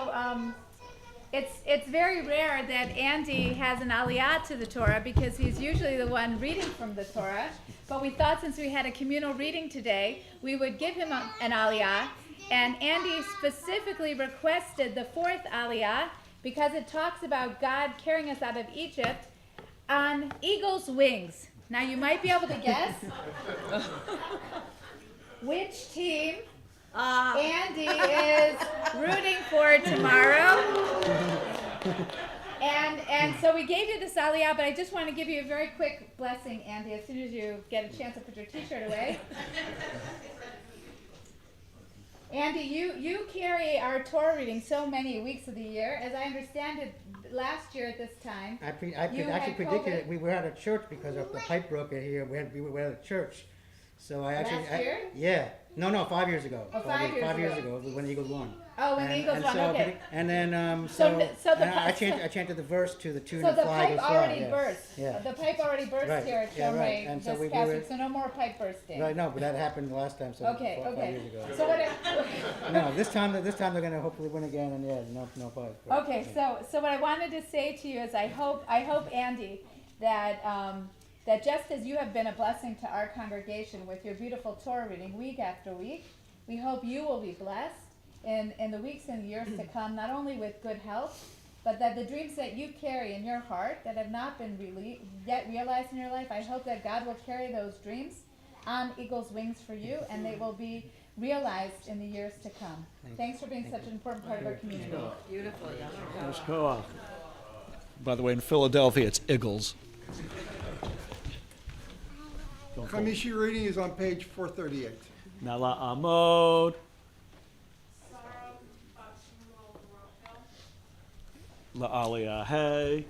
it's very rare that Andy has an aliyah to the Torah because he's usually the one reading from the Torah. But we thought since we had a communal reading today, we would give him an aliyah. And Andy specifically requested the fourth aliyah because it talks about God carrying us out of Egypt on eagle's wings. Now you might be able to guess which team Andy is rooting for tomorrow. And so we gave you this aliyah, but I just want to give you a very quick blessing, Andy, as soon as you get a chance to put your t-shirt away. Andy, you carry our Torah reading so many weeks of the year. As I understand it, last year at this time, I actually predicted it. We were at a church because of the pipe broke in here. We were at a church. So I actually... Last year? Yeah. No, 5 years ago. Oh, 5 years 5 years ago. ago when the Eagles won. Oh, when the Eagles won, okay. And then, So the I chanted the verse to the tune So of the Flag pipe Goes Fly. already Yeah. burst. Yeah. The pipe already burst Right. here at Yeah, Shomrei right. And so this we past were- week, so no more pipe bursting. Right, no, but that happened the last time, so Okay. 5 years ago. So what? No, this time they're going to hopefully win again, and yeah, no fight. Okay, so what I wanted to say to you is I hope Andy that that just as you have been a blessing to our congregation with your beautiful Torah reading week after week, we hope you will be blessed in the weeks and years to come, not only with good health, but that the dreams that you carry in your heart that have not been yet realized in your life, I hope that God will carry those dreams on eagle's wings for you, and they will be realized in the years to come. Thanks for being such an important part of our community. Beautiful. Let's go on. By the way, in Philadelphia, it's Eagles. Chamishi reading is on page 438. Nala Amod. La'aliyah Hey.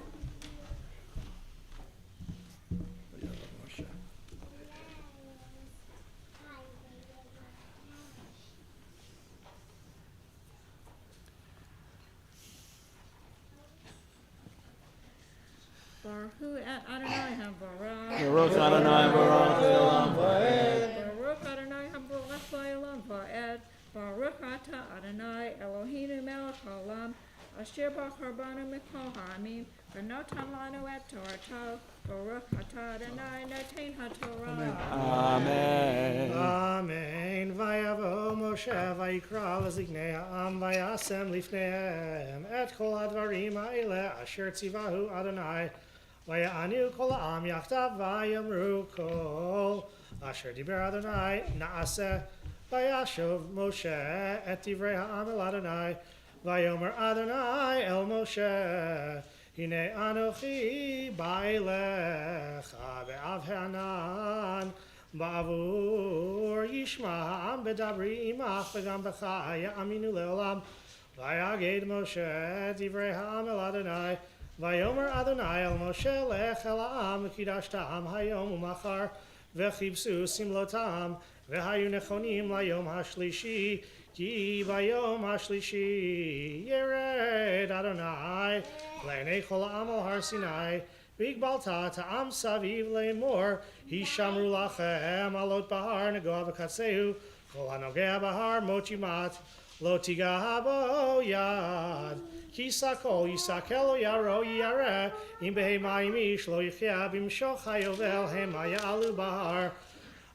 Baruch et Adonai HaBarach. Baruch Adonai Baruch Le'olam Va'ed. Baruch Adonai HaBarach Le'olam Va'ed. Baruch Ata Adonai Eloheinu Melech Haolam. Asher Bachar Banu Mikol Ha'amim. V'notan lanu et Torato. Baruch Ata Adonai Noten HaTorah. Amen. Amen. Vayavo Moshe vayikra leziknei ha'am vayasem lifneihem et kol hadvarim ha'eleh asher tzivahu Adonai vayanu kol ha'am yachtav vayamru kol asher diber Adonai na'aseh vayashov Moshe et divrei ha'am el Adonai vayomer Adonai el Moshe hine anochi ba'elecha be'av ha'anan Ba'avur Yishma Bedabri Imach V'gam B'cha Ya'aminu Le'olam Vayaged Moshe Divrei Ha'am El Adonai Vayomer Adonai El Moshe Lech El Ha'am V'kidashtam Hayom U'machar V'chibsu Simlotam V'hayu Nechonim Layom HaShlishi Ki Bayom HaShlishi Yered Adonai Le'nei Chol Ha'am El Har Sinai Bigbalta ta'am saviv le'mor hishamru lachem alot bahar negoa v'katseu kol hanogea bahar mochimat lo tiga bo yad kisakol yisakelo yaro yare im behemayim ish lo yichya bimshoch hayovel hema ya'alu bahar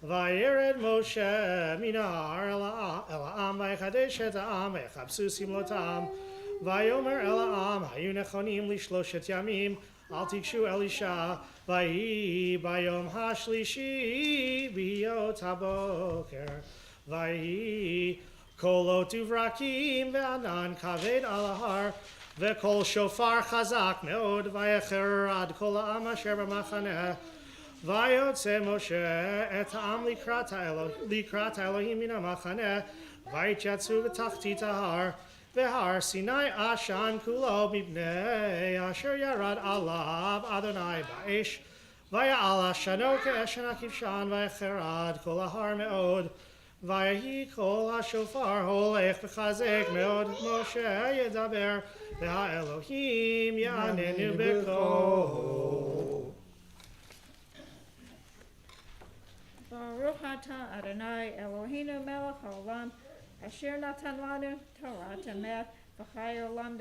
vayered Moshe minar el ha'am v'yechadesh et ha'am v'yechabsu simlotam vayomer el ha'am hayu nechonim lishloshet yamim Al tikshu Elisha vayi bayom hashlishi biyot haboker vayi kolot uvrakim ve'anan kaved alahar ve'kol shofar chazak meod vayecher ad kol ha'am asher b'machaneh vayotze Moshe et ha'am likrat Elohim min ha'machaneh vayitjatzu v'tachtit ha'har V'har Sinai Ashan Kulo Mibnei Asher Yarad Alav Adonai Ba'esh Vaya'al Ashano Ke'eshen HaKivshan Vaycherad Kol Ahar Me'od Vayahi Kol HaShofar Holech V'chazek Me'od Moshe Yedaber V'ha'Elohim Ya'anenu B'kol Baruch Ata Adonai Eloheinu Melech Haolam Asher natan lanu Torah temet v'chai olam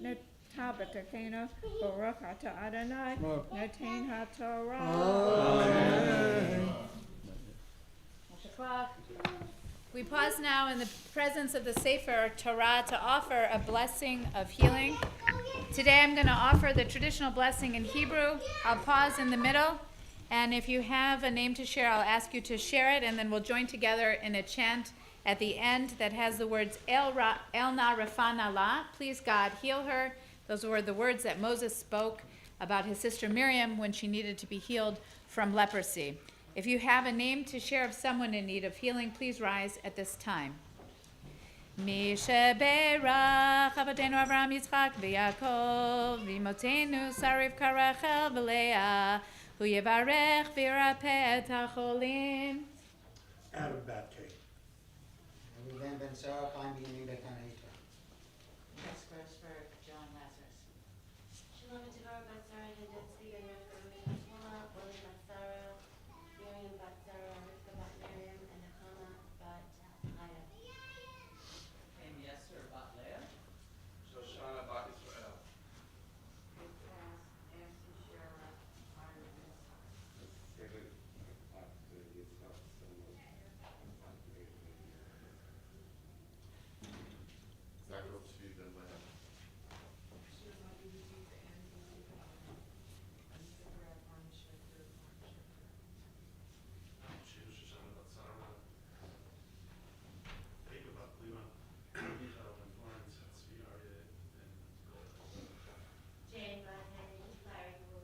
netabetachenu Baruch Ata Adonai Noten HaTorah. We pause now in the presence of the Sefer Torah to offer a blessing of healing. Today I'm going to offer the traditional blessing in Hebrew. I'll pause in the middle, and if you have a name to share, I'll ask you to share it, and then we'll join together in a chant at the end that has the words El Na Rafana La, please God heal her. Those were the words that Moses spoke about his sister Miriam when she needed to be healed from leprosy. If you have a name to share of someone in need of healing, please rise at this time. Mi sheberach Avatenu Avraham Yitzchak v'Yaakov v'imotenu Sarif Karachel v'Leah hu yevarech v'yirapeh et hacholim. Out of bad case. Ben Sarah, Chaim B'Yamin B'Kana Yitro. Next verse for John Lazarus. Shalom Tivar Bat Sarah, Hidetzi, and Rachel, Shmuel, Oli Bat Sarah, Miriam Bat Sarah, Rivka Bat Miriam, and Nechama Bat Chaya. And Yeser Bat Leah. Shoshana Bat Israel. Jane Bat Henry, Larry Wu.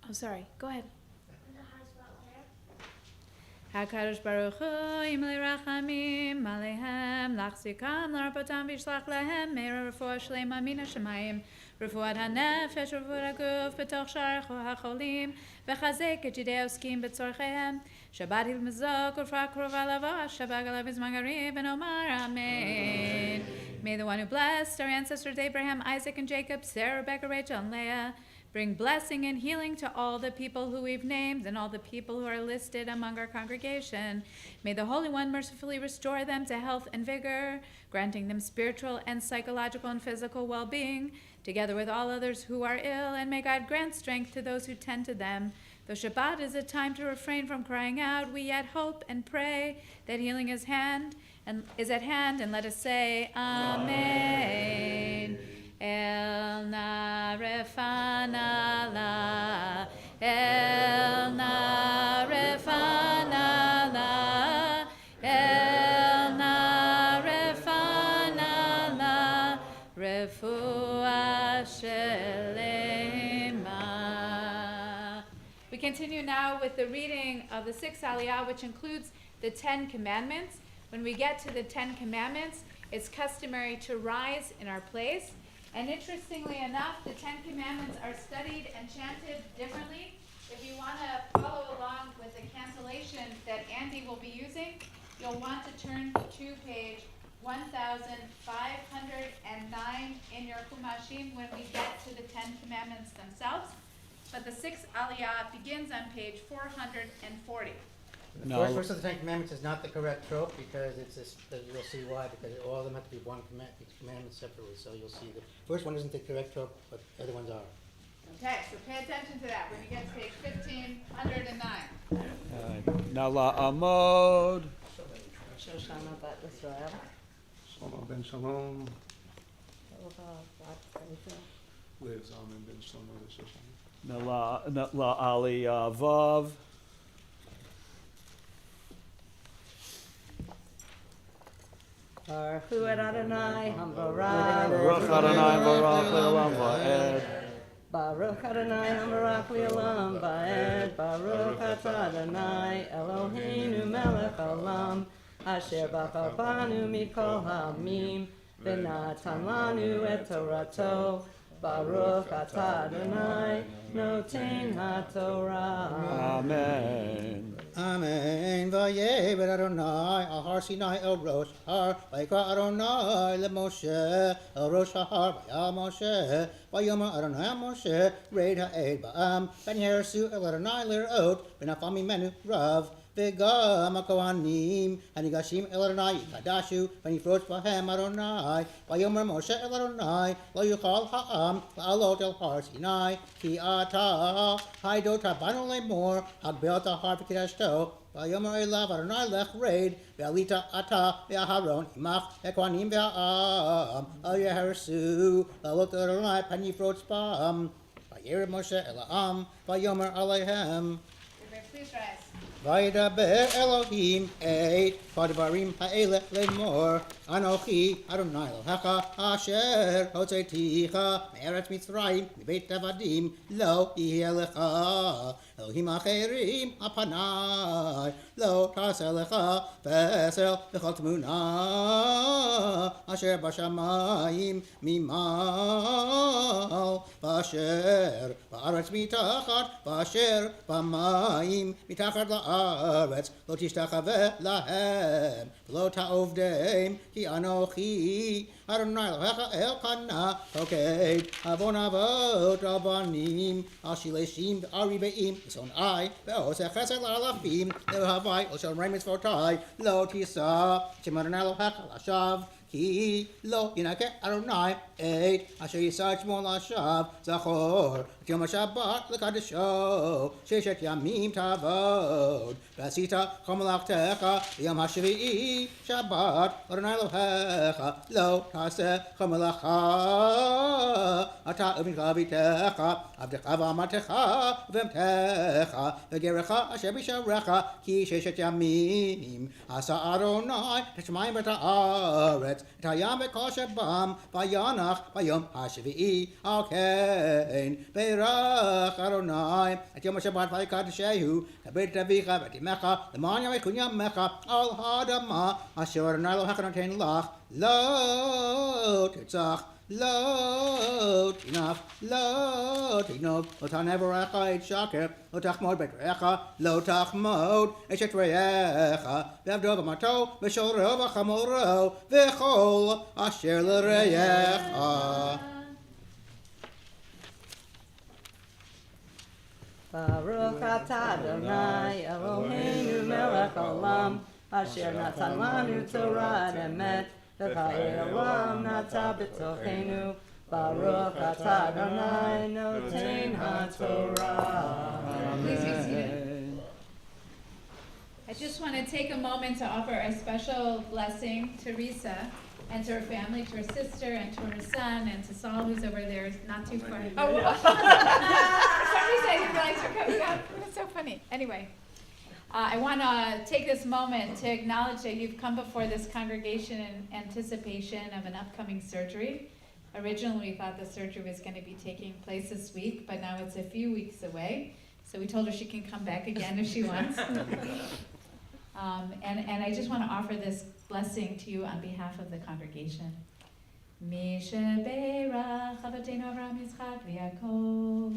Oh, sorry. Go ahead. HaKadosh Baruch Hu Yimli Rachamim Alehem Lachzikam Larpotam Vishlach Lehem Meir Refuah Shlema Min HaShamayim Refuat HaNefesh Refuat HaGuf B'toch Shar HaCholim V'chazek Et Yidei Oskim B'tzorchehem Shabbat Il Mizok Urfa Krova Lavash Shabbat Alav Izmagarib and Omar Amen. May the one who blessed our ancestors Abraham, Isaac, and Jacob, Sarah, Rebecca, Rachel, and Leah, bring blessing and healing to all the people who we've named and all the people who are listed among our congregation. May the Holy One mercifully restore them to health and vigor, granting them spiritual and psychological and physical well-being, together with all others who are ill, and may God grant strength to those who tend to them. Though Shabbat is a time to refrain from crying out, we yet hope and pray that healing is at hand, and let us say, Amen. El na refana la, El na refana la, El na refana la, refuah shelema. We continue now with the reading of the 6th Aliyah, which includes the 10 Commandments. When we get to the 10 Commandments, it's customary to rise in our place. And interestingly enough, the 10 Commandments are studied and chanted differently. If you want to follow along with the cancellation that Andy will be using, you'll want to turn to page 1509 in your Kumashim when we get to the 10 Commandments themselves. But the 6th Aliyah begins on page 440. The first verse of the 10 Commandments is not the correct trope because it's this, you'll see why, because all of them have to be one commandment separately. So you'll see the first one isn't the correct trope, but the other ones are. Okay, so pay attention to that when you get to page 1509. Nala Amod. Shoshana Bat Israel. Shalom ben Shalom. Lives Amen ben Shalom ben Shoshana. Nala Ali Vav. Baruch Hu Adonai Hamvarach. Baruch Adonai Baruch Le'olam Va'ed. Baruch Adonai Hamvarach Le'olam Va'ed. Baruch Atah Adonai Eloheinu Melech Olam Asher Bachar Banu Mikol Ha'amim V'natan Lanu Et Torato. Baruch Atah Adonai Noten HaTorah. Amen. Amen. Vayevad Adonai al Har Sinai el Rosh Har. Vayikra Adonai leMoshe el Rosh Har. Vayal Moshe. Vayomer Adonai Moshe. Reid ha'ed ba'am. Ben Yeresu el Adonai lir'ot. Ben afami menu rav. V'gam ha'kohanim. Hanigashim el Adonai yikadashu. Ben yifrosh b'hem Adonai. Vayomer Moshe el Adonai. Lo yuchal ha'am. La'alot el Har Sinai. Ki ata. Haidot habanu le'mor. Hagbel ta'har v'kidashto. Vayomer elav Adonai lech reid. Ve'alita ata ve'aharon imach ekwanim ve'am. Al yehersu. La'alot el Adonai pen yifrosh b'am. Vayered Moshe el ha'am. Vayomer aleihem. Please rise. Vaydaber Elohim et Vadabarim ha'eleh lemor Anochi Adonai Elohecha Asher Hotzeiticha Me'eretz Mitzrayim Mibeit Avadim Lo Yihye Lecha Elohim Acherim Apanai Lo Ta'aseh Lecha V'esel V'chol Tmuna Asher Bashamayim Mimal V'asher Ba'aretz Mitachat V'asher B'mayim Mitachat La'aretz Lo Tishtachaveh Lahem V'lo Ta'ovdeim Ki Anochi Adonai Elohecha Elkanah Toked Avon Avot Abanim Al Shileshim V'Aribeim Son I Ve'oseh Chesed La'alafim Le'havai Lo Shomrei Mitzvotai Lo Tisa Shem Adonai Elohecha Lashav Ki Lo Yinakeh Adonai Et Asher Yisad Shmo Lashav Zachor Yom HaShabbat L'Kaddisho Sheshet Yamim Tavod V'asita Chol Malachtecha Yom HaShvi'i Shabbat Adonai Elohecha Lo Ta'aseh Chol Malacha Ata Uvincha V'itecha Avdecha V'amatecha V'emtecha V'gerecha Asher B'sharecha Ki Sheshet Yamim Asa Adonai Teshmayim V'ta'aretz את הים וכל שבם, וינח ביום השביעי, על כן בירך אדוני את יום השבת ויקדשהו, כבד את אביך ואת אמך, למען יום יקון ימיך על האדמה, אשר אדוני אלוהיך נותן לך, לא תרצח, לא תנף, לא תגנוב, לא תענה ברעך עת שקר, לא תחמוד בית רעך, לא תחמוד אשת רעך, ועבדו במתו, ושורו וחמורו, וכל אשר לרעך. Baruch atah Adonai Eloheinu melech haolam, asher natan lanu Torah emet, v'chayei olam nata b'tochenu. Baruch atah Adonai noten haTorah. Please be seated. I just want to take a moment to offer a special blessing to Risa and to her family, to her sister, and to her son, and to Saul, who's over there, not too far. Oh, for some reason I didn't realize you're coming up. It's so funny. Anyway, I want to take this moment to acknowledge that you've come before this congregation in anticipation of an upcoming surgery. Originally, we thought the surgery was going to be taking place this week, but now it's a few weeks away. So we told her she can come back again if she wants. And I just want to offer this blessing to you on behalf of the congregation. Misheberach Avotenu Avraham Yitzchak v'Yaakov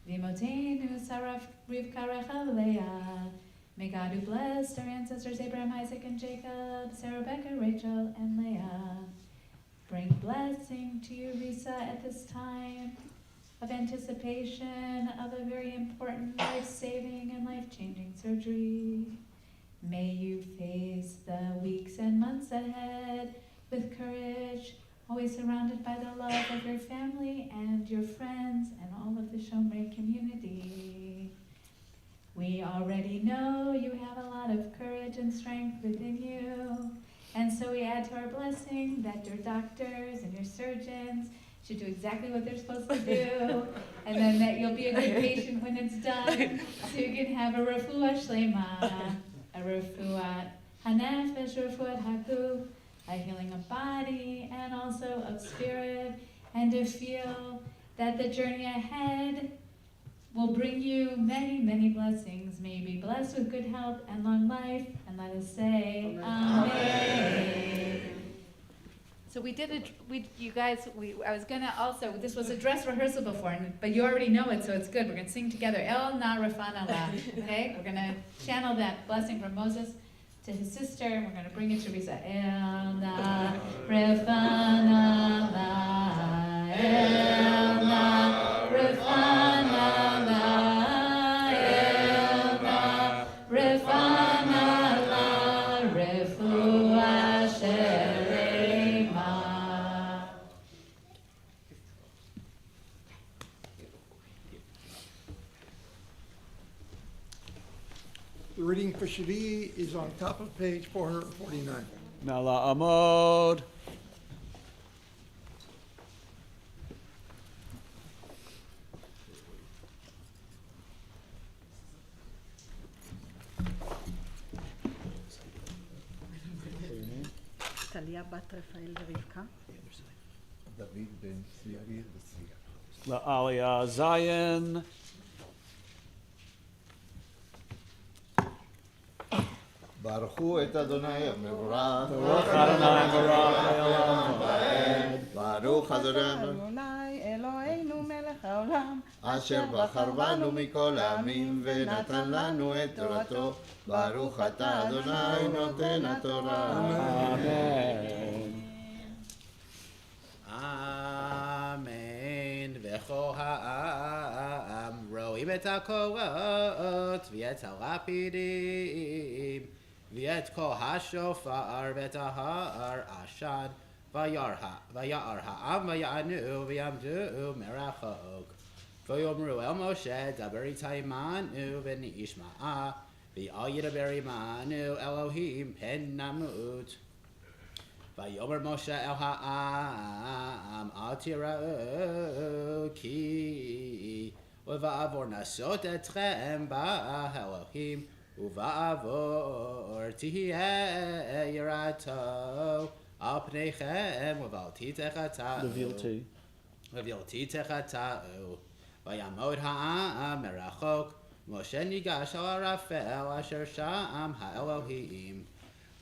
v'Imotenu Sarah Rivka Rachel Leah. May God who blessed our ancestors Abraham, Isaac, and Jacob, Sarah, Rebecca, Rachel, and Leah, bring blessing to you, Risa, at this time of anticipation of a very important life-saving and life-changing surgery. May you face the weeks and months ahead with courage, always surrounded by the love of your family and your friends and all of the Shomrei community. We already know you have a lot of courage and strength within you, and so we add to our blessing that your doctors and your surgeons should do exactly what they're supposed to do, and then that you'll be a good patient when it's done, so you can have a refuah shlema, a refuat hanefesh, refuat haguf, a healing of body and also of spirit, and to feel that the journey ahead will bring you many, many blessings. May you be blessed with good health and long life, and let us say Amen. So we did it, I was gonna also, this was a dress rehearsal before, but you already know it, so it's good. We're gonna sing together, El Na Rafana La, okay? We're gonna channel that blessing from Moses to his sister, and we're gonna bring it to Risa. El Na Rafana La, El Na Rafana La, El Na Rafana La, Refuah Shelema. The reading for Shavuot is on top of page 449. Nala Amod. Talia bat Rafael ורבקה. דוד בן צבי וצביה. La'aliyah Zion. ברכו את אדוני המבורך. ברוך אדוני מבורך לעולם ועד. ברוך אדוני אלוהינו מלך העולם, אשר בחר בנו מכל העמים ונתן לנו את תורתו. ברוך אתה אדוני נותן התורה. אמן. אמן. וכל העם רואים את הקולות ואת הלפידים ואת קול השופר ואת ההר עשן וירא העם ויענו ויעמדו מרחוק ויאמרו אל משה דבר איתה עמנו ונשמע ואל ידבר עמנו אלוהים פן נמות. ויאמר משה אל העם אל תיראו כי ובעבור נסות אתכם באלוהים ובעבור תהיה יראתו על פניכם, ובלתי תחטאו. ובלתי תחטאו. ויעמוד העם מרחוק, משה ניגש אל הערפל אשר שם האלוהים.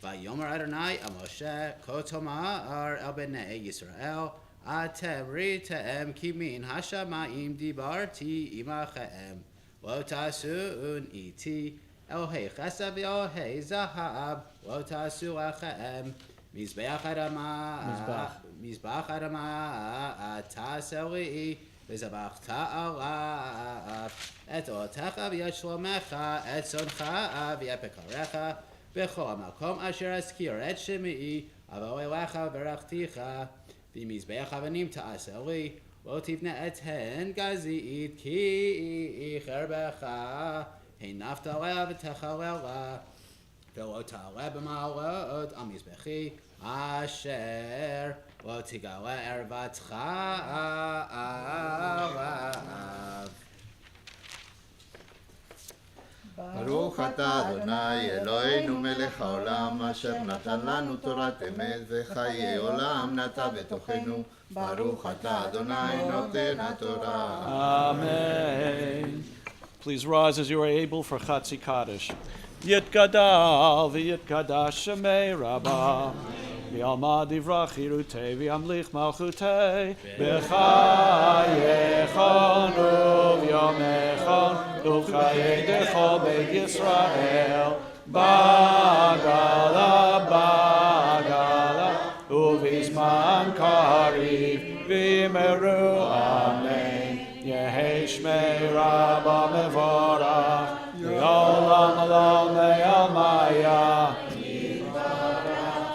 ויאמר אדוני אל משה, כה תאמר אל בני ישראל, אתם ראיתם כי מן השמיים דיברתי עמכם, לא תעשון איתי אלוהי חסד ואלוהי זהב, לא תעשו לכם מזבח אדמה תעשה לי, וזבחת עליו את אותך ואת שלומך, את צאנך ואת בקריך, בכל מקום אשר אזכיר את שמי, אבוא אליך וברכתיך. במזבח אבנים תעשה לי, לא תבנה את הן גזית, כי חרבך הנפת עליה ותחללה, ולא תעלה במעלות על מזבחי, אשר לא תגלה ערוותך עליו. ברוך אתה אדוני אלוהינו מלך העולם אשר נתן לנו תורת אמת וחיי עולם נטע בתוכנו. ברוך אתה אדוני נותן התורה. Amen. Please rise as you are able for Chatzi Kaddish. Yitgadal v'yitgadash Shomrei Rabbi v'yalma divrach chirutei v'yamlich malchutei b'chayechon u'v'yomechon u'v'chayei dechol beit Yisrael bagala u'v'zman kariv v'yimeru amen. Yehei Shmei Rabba mevorach Yolam Alam Me'almaya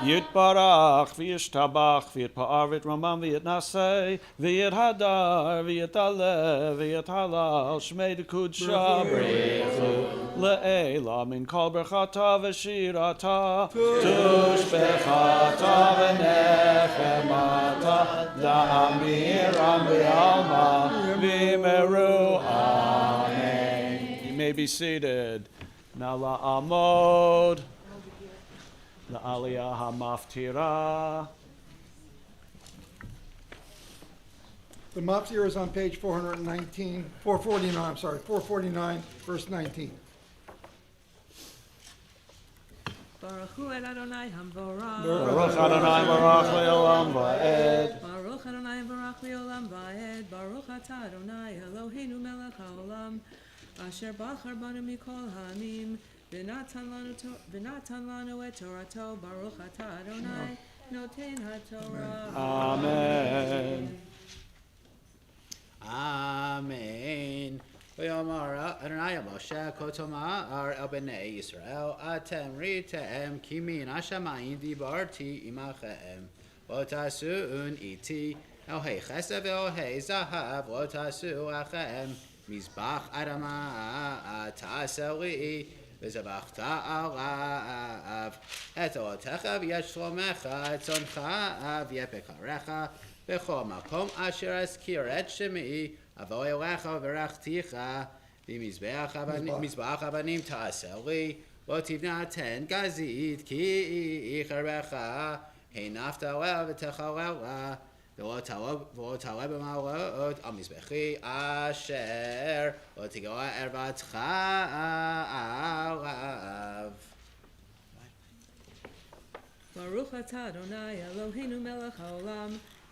Yitbarach v'yishtabach v'yitpa'ar v'yitramam v'yitnasei v'yithadar v'yitalev v'yithalal Shmei Dekud Shabrichu le'ela min kol berchata v'shirata tushbechata v'nechemata la'amiram v'alma v'yimeru amen. You may be seated. Now la'amod la'aliyah ha'maftira. The Maftir is on page 449, verse 19. Baruch hu et Adonai hamvorach. Baruch Adonai barach le'olam va'ed. Baruch Adonai barach le'olam va'ed. Baruch atah Adonai Eloheinu melech haolam. Asher bachar banu mikol ha'amim. V'natan lanu et Torato. Baruch atah Adonai noten ha'torah. Amen. Amen. ויאמר אדוני אל משה כה תאמר אל בני ישראל אתם ראיתם כי מן השמיים דיברתי עמכם לא תעשון איתי אלוהי חסד ואלוהי זהב לא תעשו לכם מזבח אדמה תעשה לי וזבחת עליו את אלוהיך ואת שלומך את צאנך ואת בקריך בכל מקום אשר אזכיר את שמי אבוא אליך וברכתיך במזבח אבנים תעשה לי לא תבנה תן גזית כי חרבך הנפת עליה ותחללה ולא תעלה במעלות על מזבחי אשר לא תגלה ערוותך עליו. ברוך אתה אדוני אלוהינו מלך העולם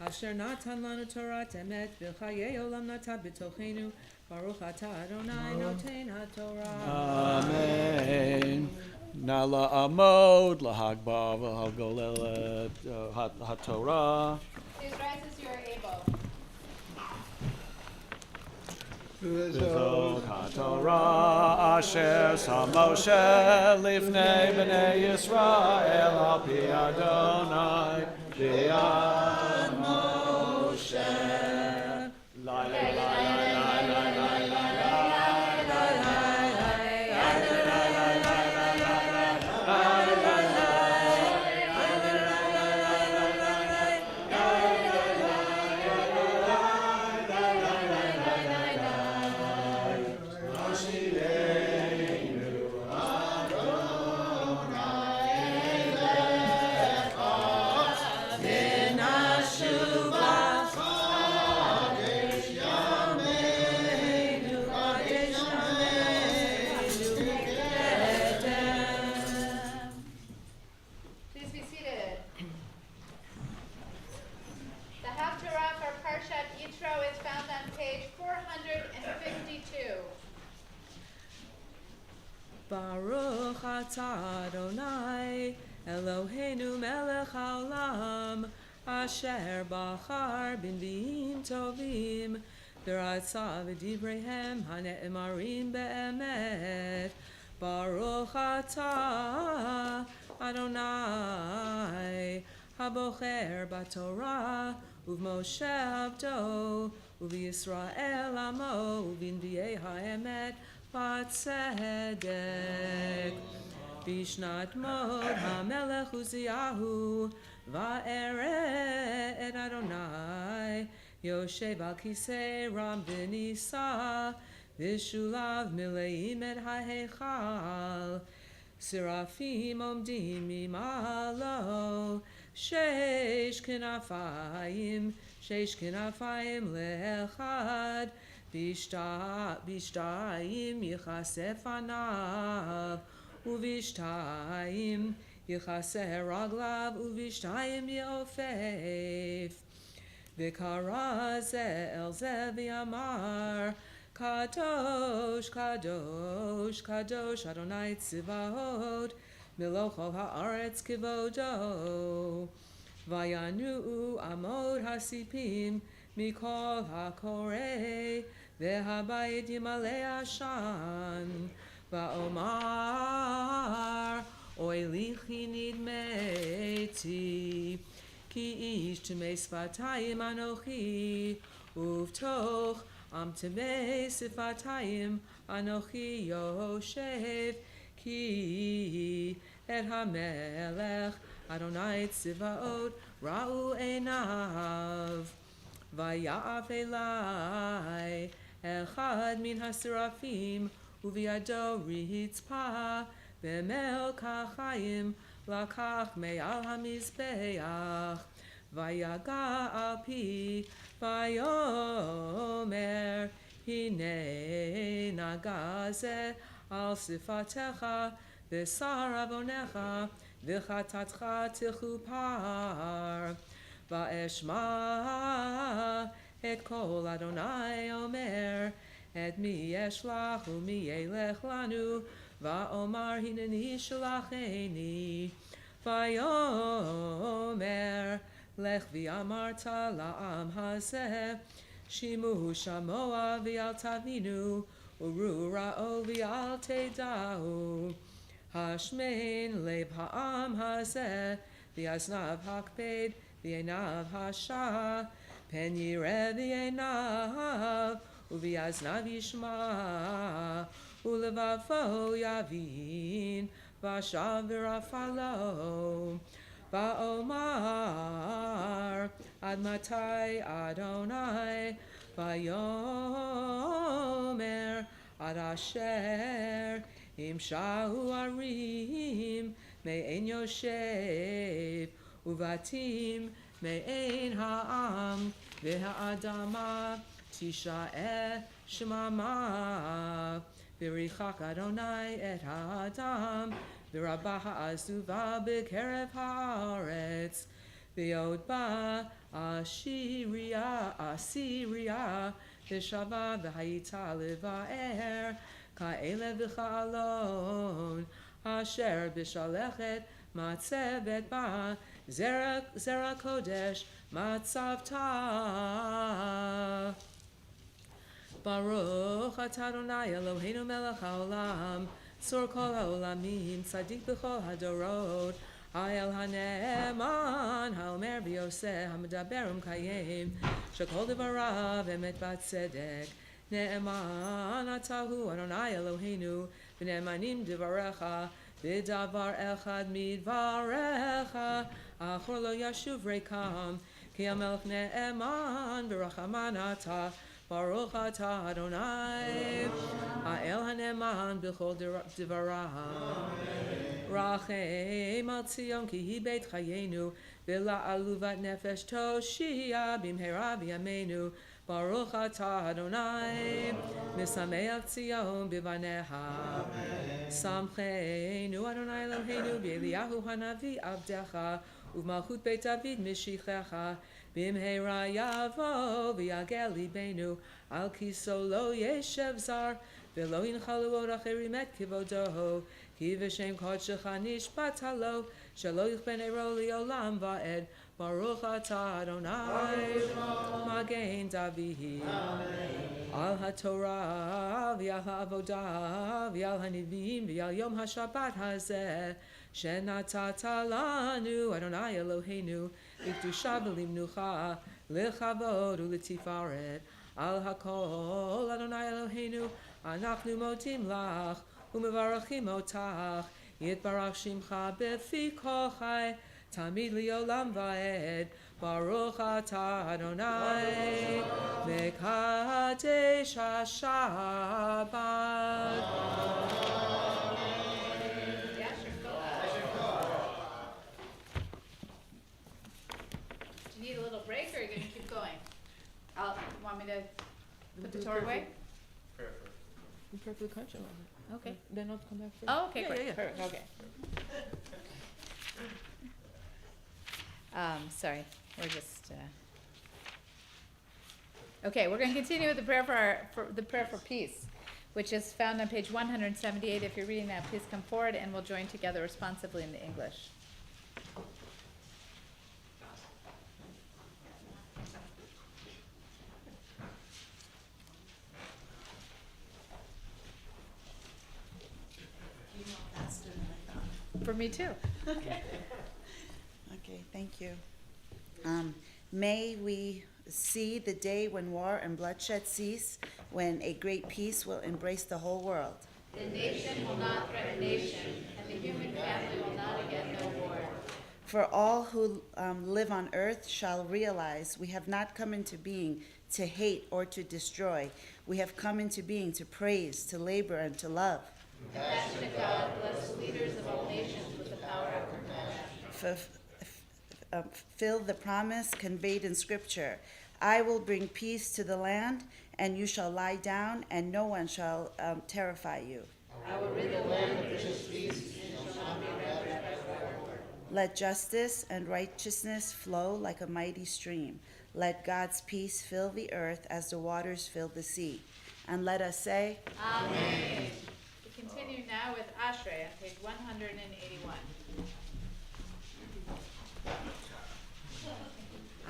אשר נתן לנו תורת אמת וחיי עולם נטע בתוכנו. ברוך אתה אדוני נותן התורה. אמן. נא לעמוד להגברה ולהגולל את התורה. Please rise as you are able. וזאת התורה אשר שם משה לפני בני ישראל על פי אדוני ביד משה. Yitro is found on page 452. Baruch atah Adonai Eloheinu melech haolam asher bachar b'nbiim tovim v'ratzah v'divreihem hane'emarim be'emet. Baruch atah Adonai habocher b'Torah uv'Moshe avdo uv'Yisrael amo uv'nbiei ha'emet b'tzedek. Bishnat mod hamelech Uziyahu va'eret et Adonai Yoshev al kisei ram v'nisa v'shulav mileim et ha'heichal Seraphim omdim mimalo Sheish kinafayim le'echad Bishtayim yichasef anav Uv'ishtayim yichaseh raglav Uv'ishtayim ye'ofef V'kara ze el ze v'yamar Kadosh, Kadosh, Kadosh Adonai Tzivahot Miloch ol ha'aretz kivodo Vayanu amod hasipim Mikol ha'korei V'habayit yimalei ashan Va'omar Oy lichi nidmeti Ki ish tumei sfatayim anochi Uvtoch am tumei sifatayim Anochi yoshev Ki et hamelech Adonai Tzivaot Ra'u einav Vaya'af elai Echad min hasirafim Uviado ritzpa Bemelkach chayim Lakach me'al hamizbeach Vayaga al pi Vayomer Hine nagaze Al sifatecha V'sar avonecha V'chatatcha tichupar Va'eshma Et kol Adonai Omer Et mi yeshlach u'mi yelech lanu Va'omar hineni shalacheni Vayomer Lech v'amarta la'am hazeh Shimu shamoa v'al tavinu Uru ra'o v'al teida'u Hashmein lev ha'am hazeh V'aznav hakped v'einav hasha Pen yireh v'einav Uviaznav yishma Ulevavo yavin Vashav v'rafalo Va'omar Ad matai Adonai Vayomer Ad asher Imsha'u arim Me'en yoshev Uvatim Me'en ha'am V'ha'adama Tisha'eh shemama V'richak Adonai et ha'adam V'rabah ha'azuva b'kerev ha'aretz V'yod Assyria V'shava v'hayita leva'er Ka'ele v'cha'alon Asher b'shalechet Matzevet ba Zera kodesh Matzavta Baruch atah Adonai Eloheinu melech haolam Tzor kol haolamim Tzadik b'chol hadorot Ha'el ha'ne'eman Ha'omer b'yoseh Ha'medaber u'mkayem Shekol devarav emet b'tzedek Ne'eman atahu Adonai Eloheinu V'ne'emanim devarecha V'davar echad midvarecha Achor lo yashuv rekam Ki hamelech ne'eman V'rachaman atah Baruch atah Adonai Ha'el ha'ne'eman b'chol devarav Rachem al Tzion ki hi beit chayenu V'la'aluvat nefesh toshia b'mhera b'yameinu Baruch atah Adonai Misameach Tzion b'vaneha Samcheinu Adonai Eloheinu B'Eliyahu hanavi abdecha U'malchut beit David mishichecha במהרה יבוא ויגל ליבנו על כיסו לא ישב זר ולא ינחלו עוד אחרים את כבודו כי בשם קודשך נשבעת לו שלא יכפן ערו לעולם ועד ברוך אתה אדוני מגן דוד על התורה ועל העבודה ועל הנביאים ועל יום השבת הזה שנתת לנו אדוני אלוהינו לקדושה ולמנוחה לכבוד ולתפארת על הכל אדוני אלוהינו אנחנו מודים לך ומברכים אותך יתברך שמך בפי כל חי תמיד לעולם ועד ברוך אתה אדוני מקדש השבת. Do you need a little break or are you going to keep going? Want me to put the Torah away? I'm perfectly conscious of it. Okay. Then I'll come back for Oh, okay, yeah, great. yeah, yeah. Perfect. Okay. Sorry, we're just. Okay, we're going to continue with the prayer for peace, which is found on page 178. If you're reading that, please come forward, and we'll join together responsively in the English. For me too. Okay, thank you. May we see the day when war and bloodshed cease, when a great peace will embrace the whole world. The nation will not threaten nation, and the human family will not again know war. For all who live on earth shall realize we have not come into being to hate or to destroy. We have come into being to praise, to labor, and to love. Compassionate God, bless the leaders of all nations with the power of compassion. Fulfill the promise conveyed in Scripture. I will bring peace to the land, and you shall lie down, and no one shall terrify you. I will rid the land of vicious beasts, and shall not be ravaged by war. Let justice and righteousness flow like a mighty stream. Let God's peace fill the earth as the waters fill the sea. And let us say, Amen. We continue now with Ashrei on page 181.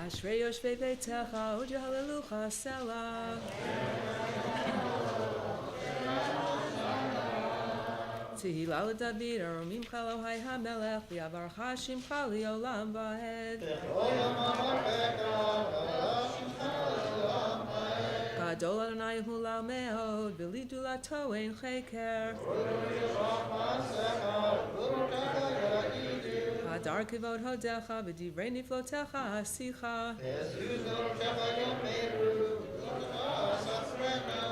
אשרי יושבי ביתך עוד יהללוך סלה תהילה לדוד ארומים אלוהי המלך ויעברך שמך לעולם ועד גדול אדוני מהולל מאוד בלי גדולתו אין חקר הדר כבוד הודיך ודברי נפלאותיך עשיך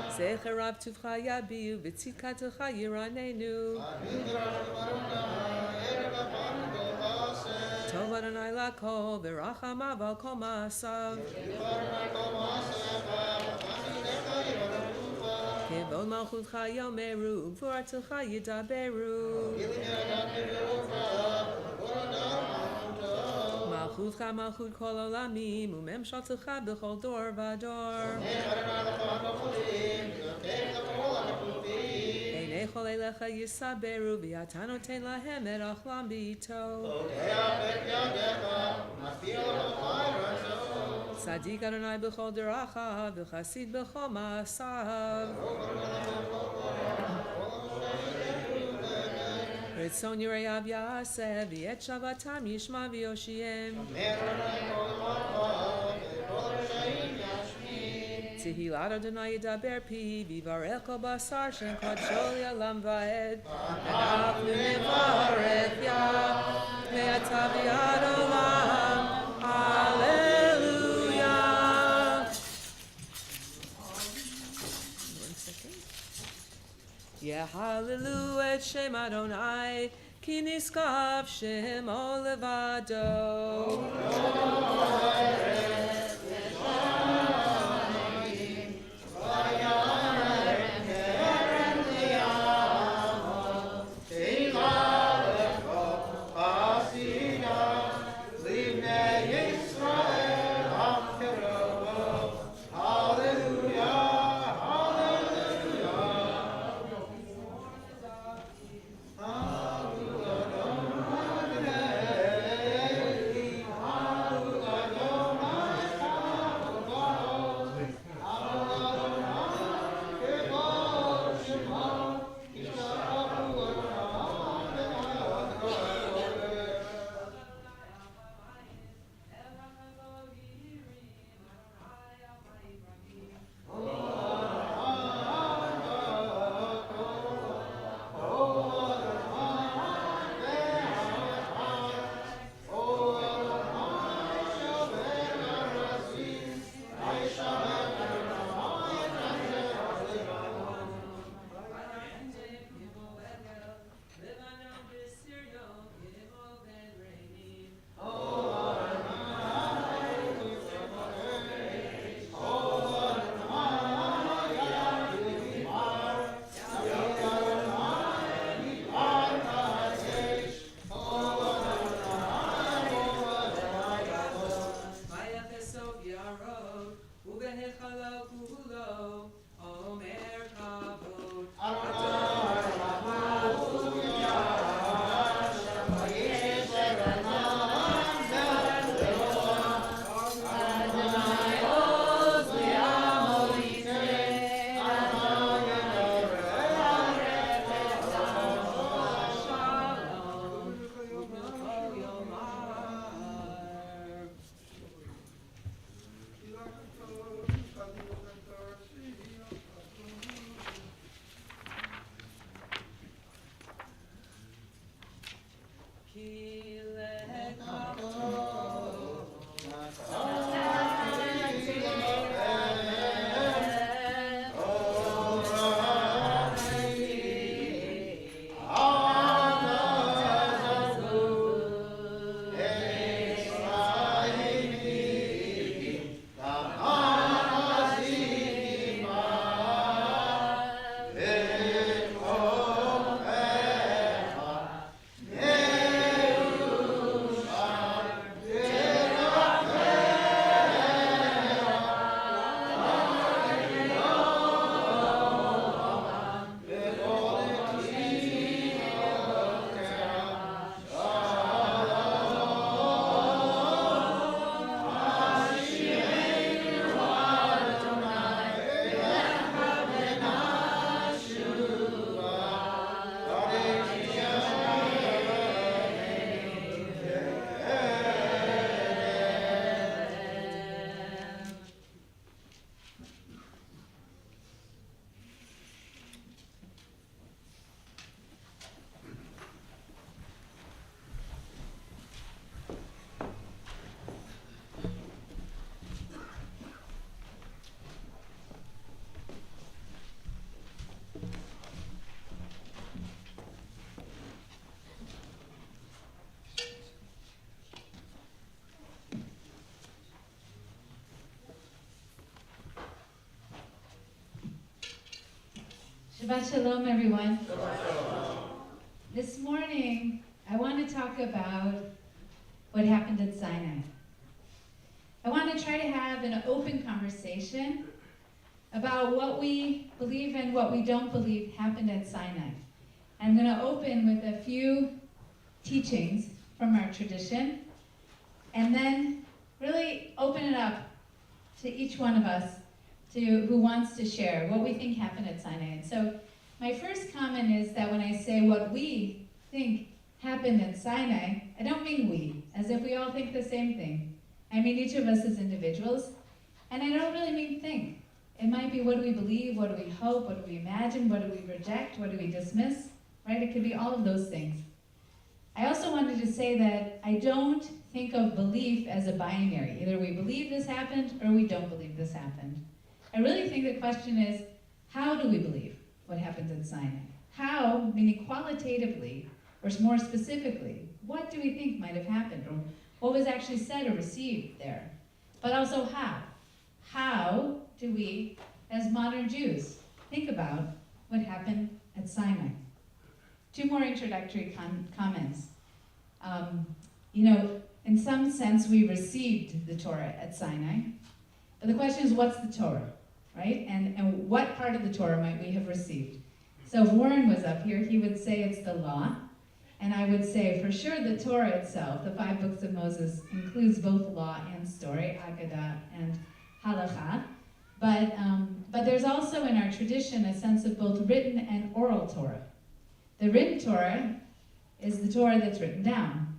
זכר רב טובך יביעו וצדקתך ירננו טוב אדוני לכל ורחמיו על כל מעשיו כבוד מלכותך יאמרו וגבורתך ידברו מלכותך מלכות כל עולמים וממשלתך בכל דור ודור עיני כל אליך יסברו ואתה נותן להם את אוכלם בעתו צדיק אדוני בכל דרכיו וחסיד בכל מעשיו רצון יראיו יעשה ואת שבתם ישמע ויושיעם תהילת אדוני ידבר פיו ויברך כל בשר שם קודשו לעולם ועד ואנחנו נברך יה מעתה ועד עולם הללויה. יהללו את שם אדוני כי נשגב שמו לבדו Livnei Yisrael במערות, ובהיכלו כולו, אומר כבוד. Shabbat Shalom, everyone. This morning, I want to talk about what happened at Sinai. I want to try to have an open conversation about what we believe and what we don't believe happened at Sinai. I'm going to open with a few teachings from our tradition, and then really open it up to each one of us who wants to share what we think happened at Sinai. And so my first comment is that when I say what we think happened at Sinai, I don't mean we, as if we all think the same thing. I mean each of us as individuals, and I don't really mean think. It might be what do we believe, what do we hope, what do we imagine, what do we reject, what do we dismiss, right? It could be all of those things. I also wanted to say that I don't think of belief as a binary. Either we believe this happened or we don't believe this happened. I really think the question is, how do we believe what happened at Sinai? How, meaning qualitatively, or more specifically, what do we think might have happened, or what was actually said or received there? But also how? How do we, as modern Jews, think about what happened at Sinai? Two more introductory comments. In some sense, we received the Torah at Sinai, but the question is, what's the Torah, right? And what part of the Torah might we have received? So if Warren was up here, he would say it's the law, and I would say, for sure, the Torah itself, the 5 books of Moses, includes both law and story, Agadah and Halacha. But there's also in our tradition a sense of both written and oral Torah. The written Torah is the Torah that's written down,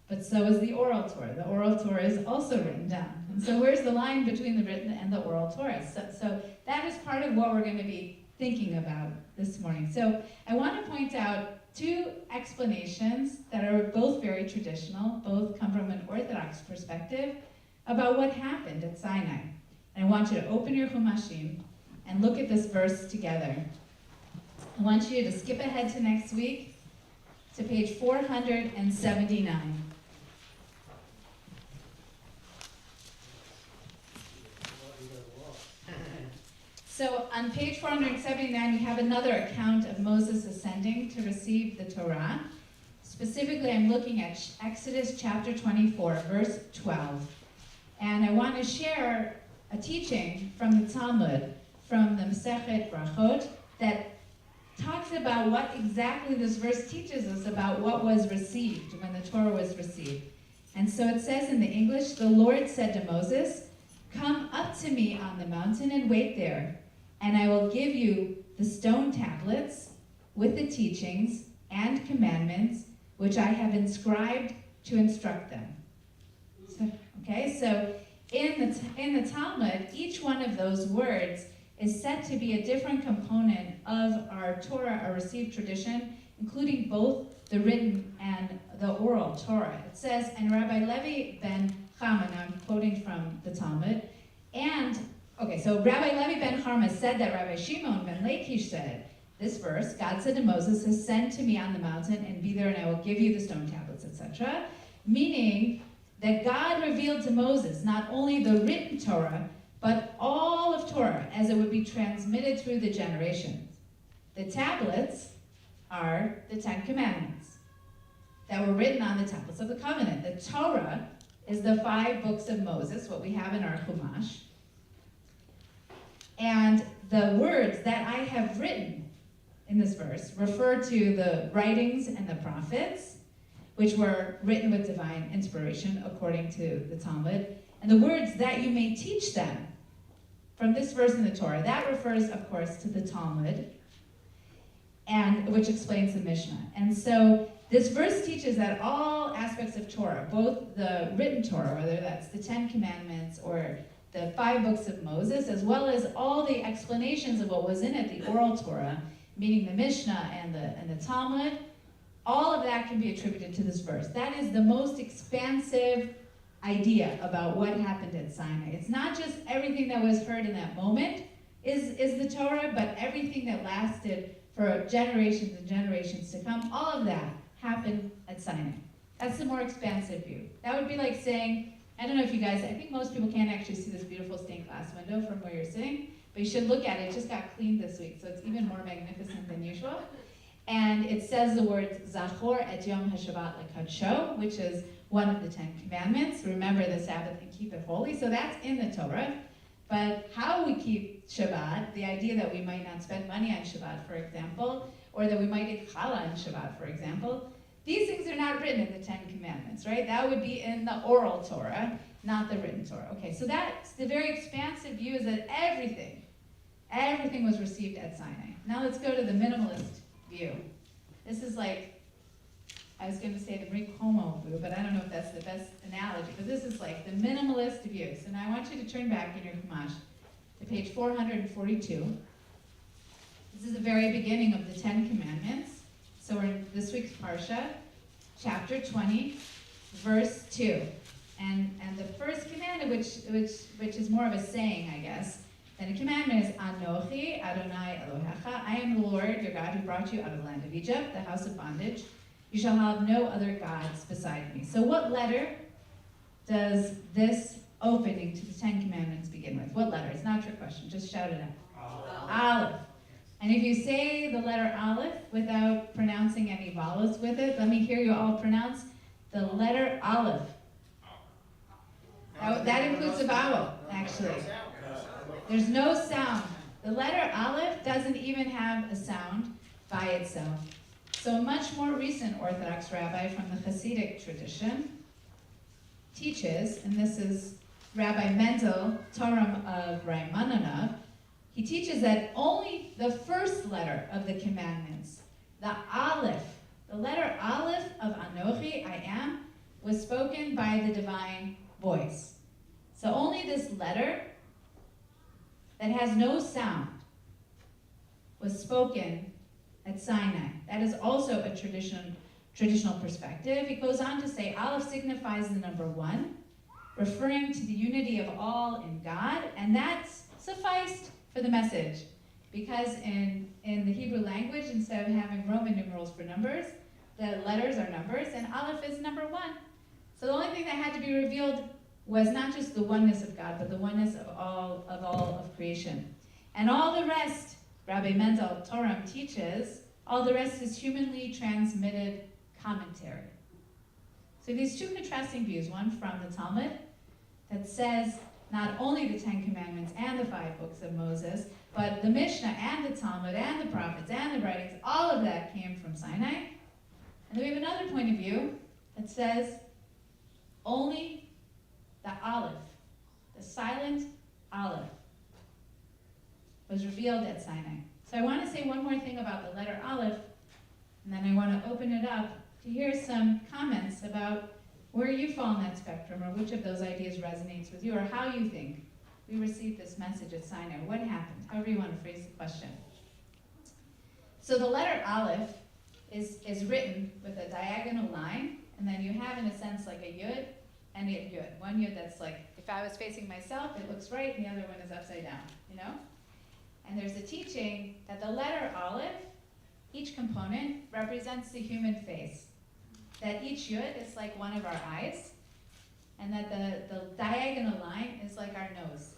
but so is the oral Torah. The oral Torah is also written down. And so where's the line between the written and the oral Torah? So that is part of what we're going to be thinking about this morning. So I want to point out 2 explanations that are both very traditional, both come from an Orthodox perspective, about what happened at Sinai. And I want you to open your Chumashim and look at this verse together. I want you to skip ahead to next week to page 479. So on page 479, we have another account of Moses ascending to receive the Torah. Specifically, I'm looking at Exodus chapter 24, verse 12. And I want to share a teaching from the Talmud, from the Masechet Brachot, that talks about what exactly this verse teaches us about what was received when the Torah was received. And so it says in the English, the Lord said to Moses, "Come up to me on the mountain and wait there, and I will give you the stone tablets with the teachings and commandments which I have inscribed to instruct them." So in the Talmud, each one of those words is said to be a different component of our Torah, our received tradition, including both the written and the oral Torah. It says, and Rabbi Levi ben Chama, now I'm quoting from the Talmud, so Rabbi Levi ben Chama said that Rabbi Shimon ben Lakish said, this verse, God said to Moses, "Ascend to me on the mountain and be there, and I will give you the stone tablets," etc. Meaning that God revealed to Moses not only the written Torah, but all of Torah as it would be transmitted through the generations. The tablets are the 10 Commandments that were written on the tablets of the covenant. The Torah is the 5 books of Moses, what we have in our Chumash. And the words that I have written in this verse refer to the writings and the prophets, which were written with divine inspiration according to the Talmud. And the words that you may teach them from this verse in the Torah, that refers, of course, to the Talmud, and which explains the Mishnah. And so this verse teaches that all aspects of Torah, both the written Torah, whether that's the 10 Commandments or the 5 books of Moses, as well as all the explanations of what was in it, the oral Torah, meaning the Mishnah and the Talmud, all of that can be attributed to this verse. That is the most expansive idea about what happened at Sinai. It's not just everything that was heard in that moment is the Torah, but everything that lasted for generations and generations to come, all of that happened at Sinai. That's the more expansive view. That would be like saying, I don't know if you guys, I think most people can't actually see this beautiful stained glass window from where you're sitting, but you should look at it. It just got cleaned this week, so it's even more magnificent than usual. And it says the words, Zachor et Yom HaShabbat L'Kadsho, which is one of the 10 Commandments. Remember the Sabbath and keep it holy. So that's in the Torah. But how we keep Shabbat, the idea that we might not spend money on Shabbat, for example, or that we might eat challah on Shabbat, for example, these things are not written in the 10 Commandments, right? That would be in the oral Torah, not the written Torah. Okay, so that's the very expansive view, is that everything was received at Sinai. Now let's go to the minimalist view. This is like, I was going to say the Greek homo view, but I don't know if that's the best analogy, but this is like the minimalist view. So now I want you to turn back in your Chumash to page 442. This is the very beginning of the 10 Commandments. So we're in this week's Parsha, chapter 20, verse 2. And the first commandment, which is more of a saying, I guess, and the commandment is Anochi Adonai Elohecha. I am the Lord, your God, who brought you out of the land of Egypt, the house of bondage. You shall have no other gods beside me. So what letter does this opening to the 10 Commandments begin with? What letter? It's not a trick question. Just shout it out. Aleph. And if you say the letter Aleph without pronouncing any vowels with it, let me hear you all pronounce the letter Aleph. That includes a vowel, actually. There's no sound. The letter Aleph doesn't even have a sound by itself. So a much more recent Orthodox rabbi from the Hasidic tradition teaches, and this is Rabbi Mendel Toram of Raimanonov, he teaches that only the first letter of the commandments, the Aleph, the letter Aleph of Anochi, I am, was spoken by the divine voice. So only this letter that has no sound was spoken at Sinai. That is also a traditional perspective. It goes on to say, Aleph signifies the number 1, referring to the unity of all in God, and that's sufficed for the message. Because in the Hebrew language, instead of having Roman numerals for numbers, the letters are numbers, and Aleph is number 1. So the only thing that had to be revealed was not just the oneness of God, but the oneness of all of creation. And all the rest, Rabbi Mendel Toram teaches, all the rest is humanly transmitted commentary. So these two contrasting views, one from the Talmud that says not only the Ten Commandments and the 5 books of Moses, but the Mishnah and the Talmud and the prophets and the writings, all of that came from Sinai. And then we have another point of view that says only the Aleph, the silent Aleph, was revealed at Sinai. So I want to say one more thing about the letter Aleph, and then I want to open it up to hear some comments about where you fall in that spectrum, or which of those ideas resonates with you, or how you think we received this message at Sinai. What happened? However you want to phrase the question. So the letter Aleph is written with a diagonal line, and then you have, in a sense, like a yud and a yud. One yud that's like, if I was facing myself, it looks right, and the other one is upside down, you know? And there's a teaching that the letter Aleph, each component, represents the human face. That each yud is like one of our eyes, and that the diagonal line is like our nose.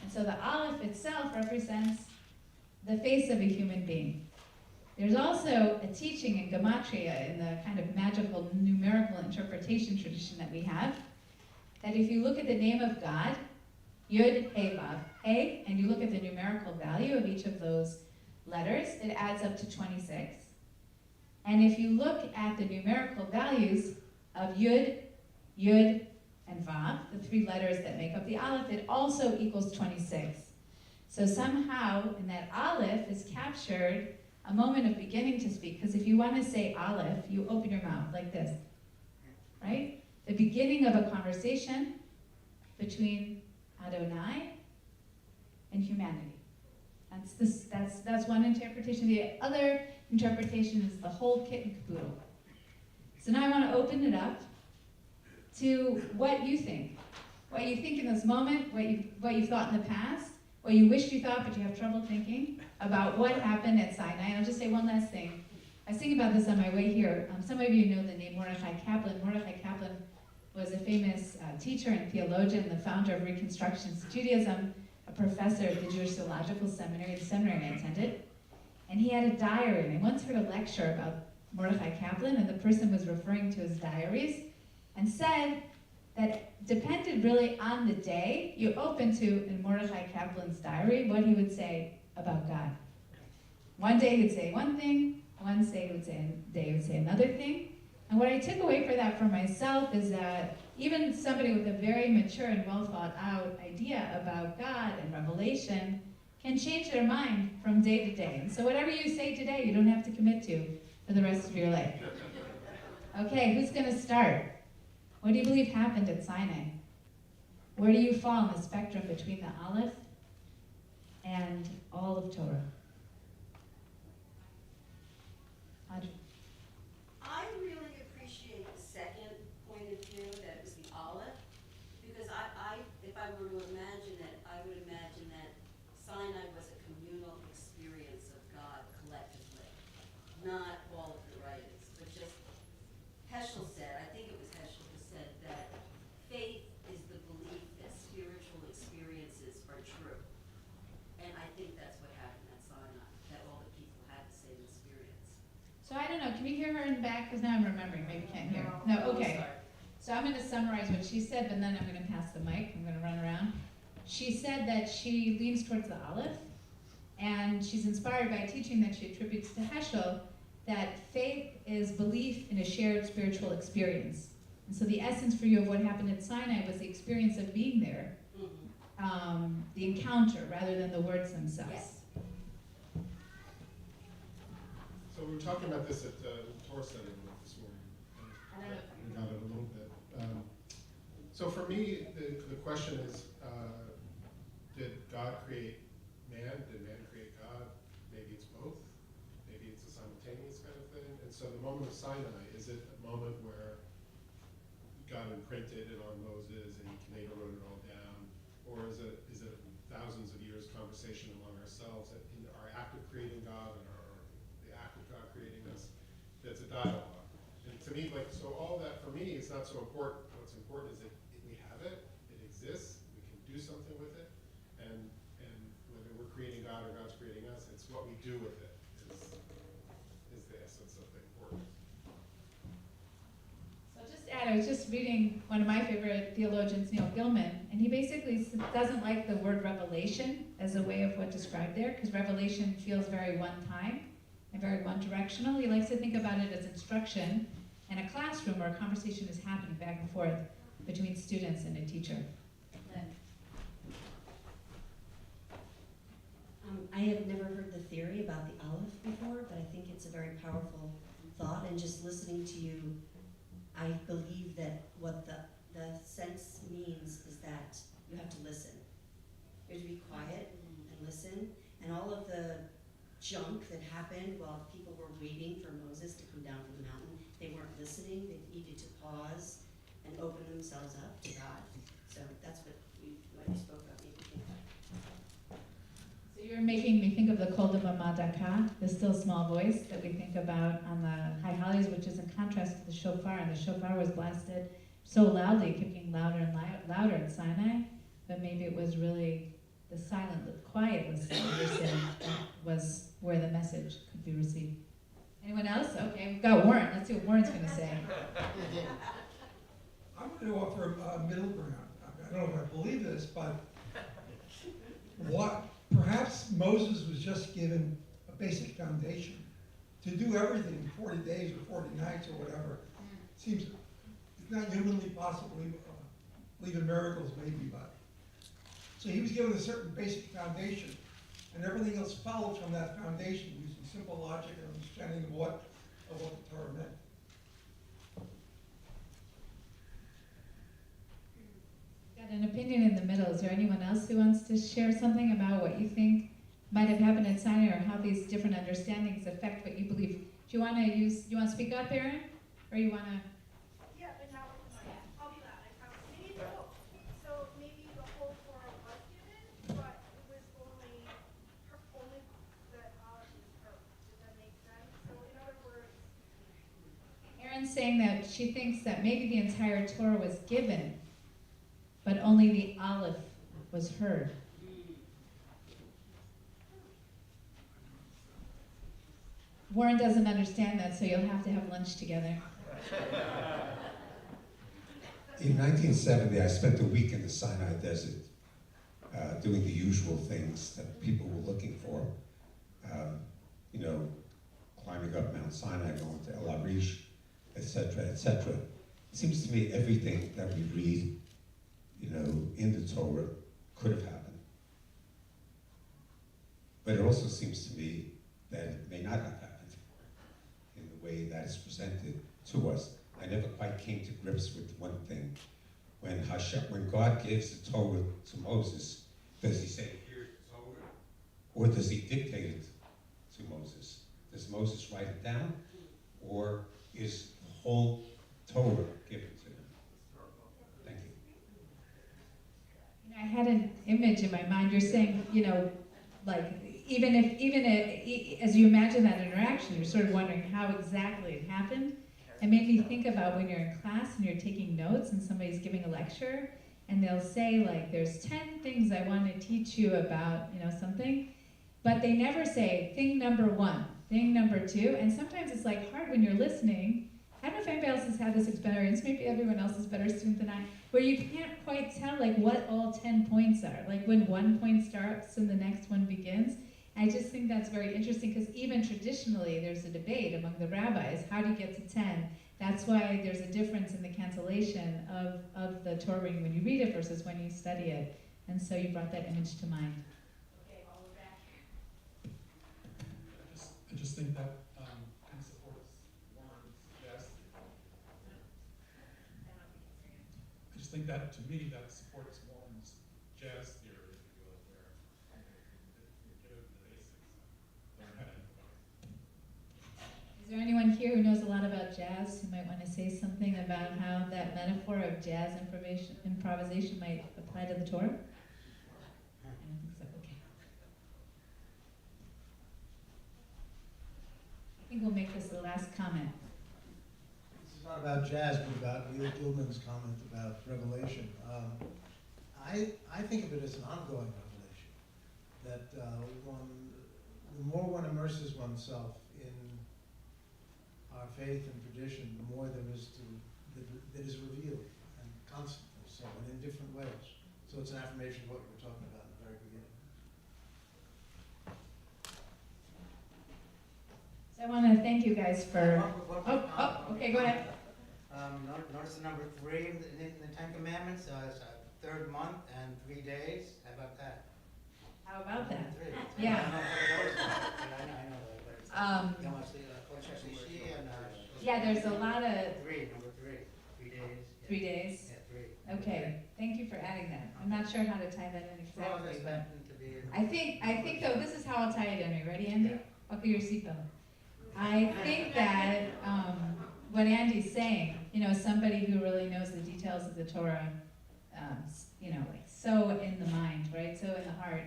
And so the Aleph itself represents the face of a human being. There's also a teaching in Gematria, in the kind of magical numerical interpretation tradition that we have, that if you look at the name of God, Yud, He, Vav, He, and you look at the numerical value of each of those letters, it adds up to 26. And if you look at the numerical values of Yud, Yud, and Vav, the 3 letters that make up the Aleph, it also equals 26. So somehow in that Aleph is captured a moment of beginning to speak, because if you want to say Aleph, you open your mouth like this, right? The beginning of a conversation between Adonai and humanity. That's one interpretation. The other interpretation is the whole kit and caboodle. So now I want to open it up to what you think. What you think in this moment, what you thought in the past, what you wished you thought but you have trouble thinking about what happened at Sinai. And I'll just say one last thing. I was thinking about this on my way here. Some of you know the name Mordechai Kaplan. Mordechai Kaplan was a famous teacher and theologian, the founder of Reconstructionist Judaism, a professor at the Jewish Theological Seminary, the seminary I attended. And he had a diary, and I once heard a lecture about Mordechai Kaplan, and the person was referring to his diaries, and said that depended really on the day you open to in Mordechai Kaplan's diary what he would say about God. One day he would say one thing, one day he would say another thing. And what I took away for that for myself is that even somebody with a very mature and well thought out idea about God and revelation can change their mind from day to day. And so whatever you say today, you don't have to commit to for the rest of your life. Okay, who's going to start? What do you believe happened at Sinai? Where do you fall on the spectrum between the Aleph and all of Torah? Audrey. I really appreciate the second point of view, that it was the Aleph, because if I were to imagine it, I would imagine that Sinai was a communal experience of God collectively, not all of the writings, but just Heschel said, I think it was Heschel who said that faith is the belief that spiritual experiences are true. And I think that's what happened at Sinai, that all the people had the same experience. So I don't know, can you hear her in the back? Because now I'm remembering, maybe you can't hear. No, okay. So I'm going to summarize what she said, but then I'm going to pass the mic. I'm going to run around. She said that she leans towards the Aleph, and she's inspired by a teaching that she attributes to Heschel, that faith is belief in a shared spiritual experience. And so the essence for you of what happened at Sinai was the experience of being there, the encounter, rather than the words themselves. Yes. So we were talking about this at the Torah study this morning. We got it a little bit. So for me, the question is, did God create man? Did man create God? Maybe it's both. Maybe it's a simultaneous kind of thing. And so the moment of Sinai, is it a moment where God imprinted it on Moses and he wrote it all down? Or is it thousands of years conversation among ourselves that in our act of creating God and the act of God creating us, that's a dialogue? And to me, so all that for me is not so important. What's important is that we have it, it exists, we can do something with it, and whether we're creating God or God's creating us, it's what we do with it is the essence of the importance. So just add, I was just reading one of my favorite theologians, Neil Gilman, and he basically doesn't like the word revelation as a way of what described there, because revelation feels very one-time and very one-directional. He likes to think about it as instruction in a classroom where a conversation is happening back and forth between students and a teacher. I have never heard the theory about the Aleph before, but I think it's a very powerful thought, and just listening to you, I believe that what the sense means is that you have to listen. You have to be quiet and listen, and all of the junk that happened while people were waiting for Moses to come down from the mountain, they weren't listening, they needed to pause and open themselves up to God. So that's what you spoke about, made me think of. So you're making me think of the Kol Damama Daka, the still small voice that we think about on the High Holidays, which is in contrast to the shofar, and the shofar was blasted so loudly, it kept getting louder and louder in Sinai, but maybe it was really the silent, quiet listening you're saying was where the message could be received. Anyone else? Okay, we've got Warren. Let's see what Warren's going to say. I'm going to offer a middle ground. I don't know if I believe this, but perhaps Moses was just given a basic foundation to do everything in 40 days or 40 nights or whatever. Seems it's not humanly possible, even miracles maybe, but. So he was given a certain basic foundation, and everything else followed from that foundation using simple logic and understanding of what the Torah meant. Got an opinion in the middle. Is there anyone else who wants to share something about what you think might have happened at Sinai, or how these different understandings affect what you believe? Do you want to speak up, Aaron? Or you want to? Yeah, but now I'll be loud, I promise. Maybe so maybe the whole Torah was given, but it was only the Aleph was heard. Does that make sense? So in other words, Aaron's saying that she thinks that maybe the entire Torah was given, but only the Aleph was heard. Warren doesn't understand that, so you'll have to have lunch together. In 1970, I spent a week in the Sinai desert doing the usual things that people were looking for. Climbing up Mount Sinai, going to El Arish, etc., etc. It seems to me everything that we read, in the Torah could have happened. But it also seems to me that it may not have happened in the way that is presented to us. I never quite came to grips with one thing. When God gives the Torah to Moses, does he say, here's the Torah? Or does he dictate it to Moses? Does Moses write it down? Or is the whole Torah given to him? Thank you. I had an image in my mind. You're saying, even as you imagine that interaction, you're sort of wondering how exactly it happened. It made me think about when you're in class and you're taking notes and somebody's giving a lecture, and they'll say, there's 10 things I want to teach you about, something, but they never say thing number 1, thing number 2, and sometimes it's hard when you're listening. I don't know if anybody else has had this experience, maybe everyone else is a better student than I, where you can't quite tell what all 10 points are, when one point starts and the next one begins. I just think that's very interesting, because even traditionally there's a debate among the rabbis, how do you get to 10? That's why there's a difference in the cancellation of the Torah when you read it versus when you study it. And so you brought that image to mind. okay, all we're back. I just think that kind of supports Warren's yes. I just think that, to me, that supports Warren's jazz theory, if you will, where you're given the basics, learn how to improvise. Is there anyone here who knows a lot about jazz who might want to say something about how that metaphor of jazz improvisation might apply to the Torah? I don't think so. Okay. I think we'll make this the last comment. This is not about jazz, but about Neil Gilman's comment about revelation. I think of it as an ongoing revelation. That the more one immerses oneself in our faith and tradition, the more there is to that is revealed and constantly so, and in different ways. So it's an affirmation of what you were talking about in the very beginning. So I want to thank you guys for. Okay, go ahead. Notice the number 3 in the Ten Commandments, it's a third month and 3 days. How about that? How about that? 3. Yeah. I know that, but Yeah, there's a lot of. Number 3, 3 days. 3 days? Yeah, 3. Okay, thank you for adding that. I'm not sure how to tie that in Well, exactly, that's but meant to be- I think though, this is how I'll tie it in. Are you ready, Andy? Buckle your seatbelt. I think that what Andy's saying, somebody who really knows the details of the Torah, like so in the mind, right? So in the heart,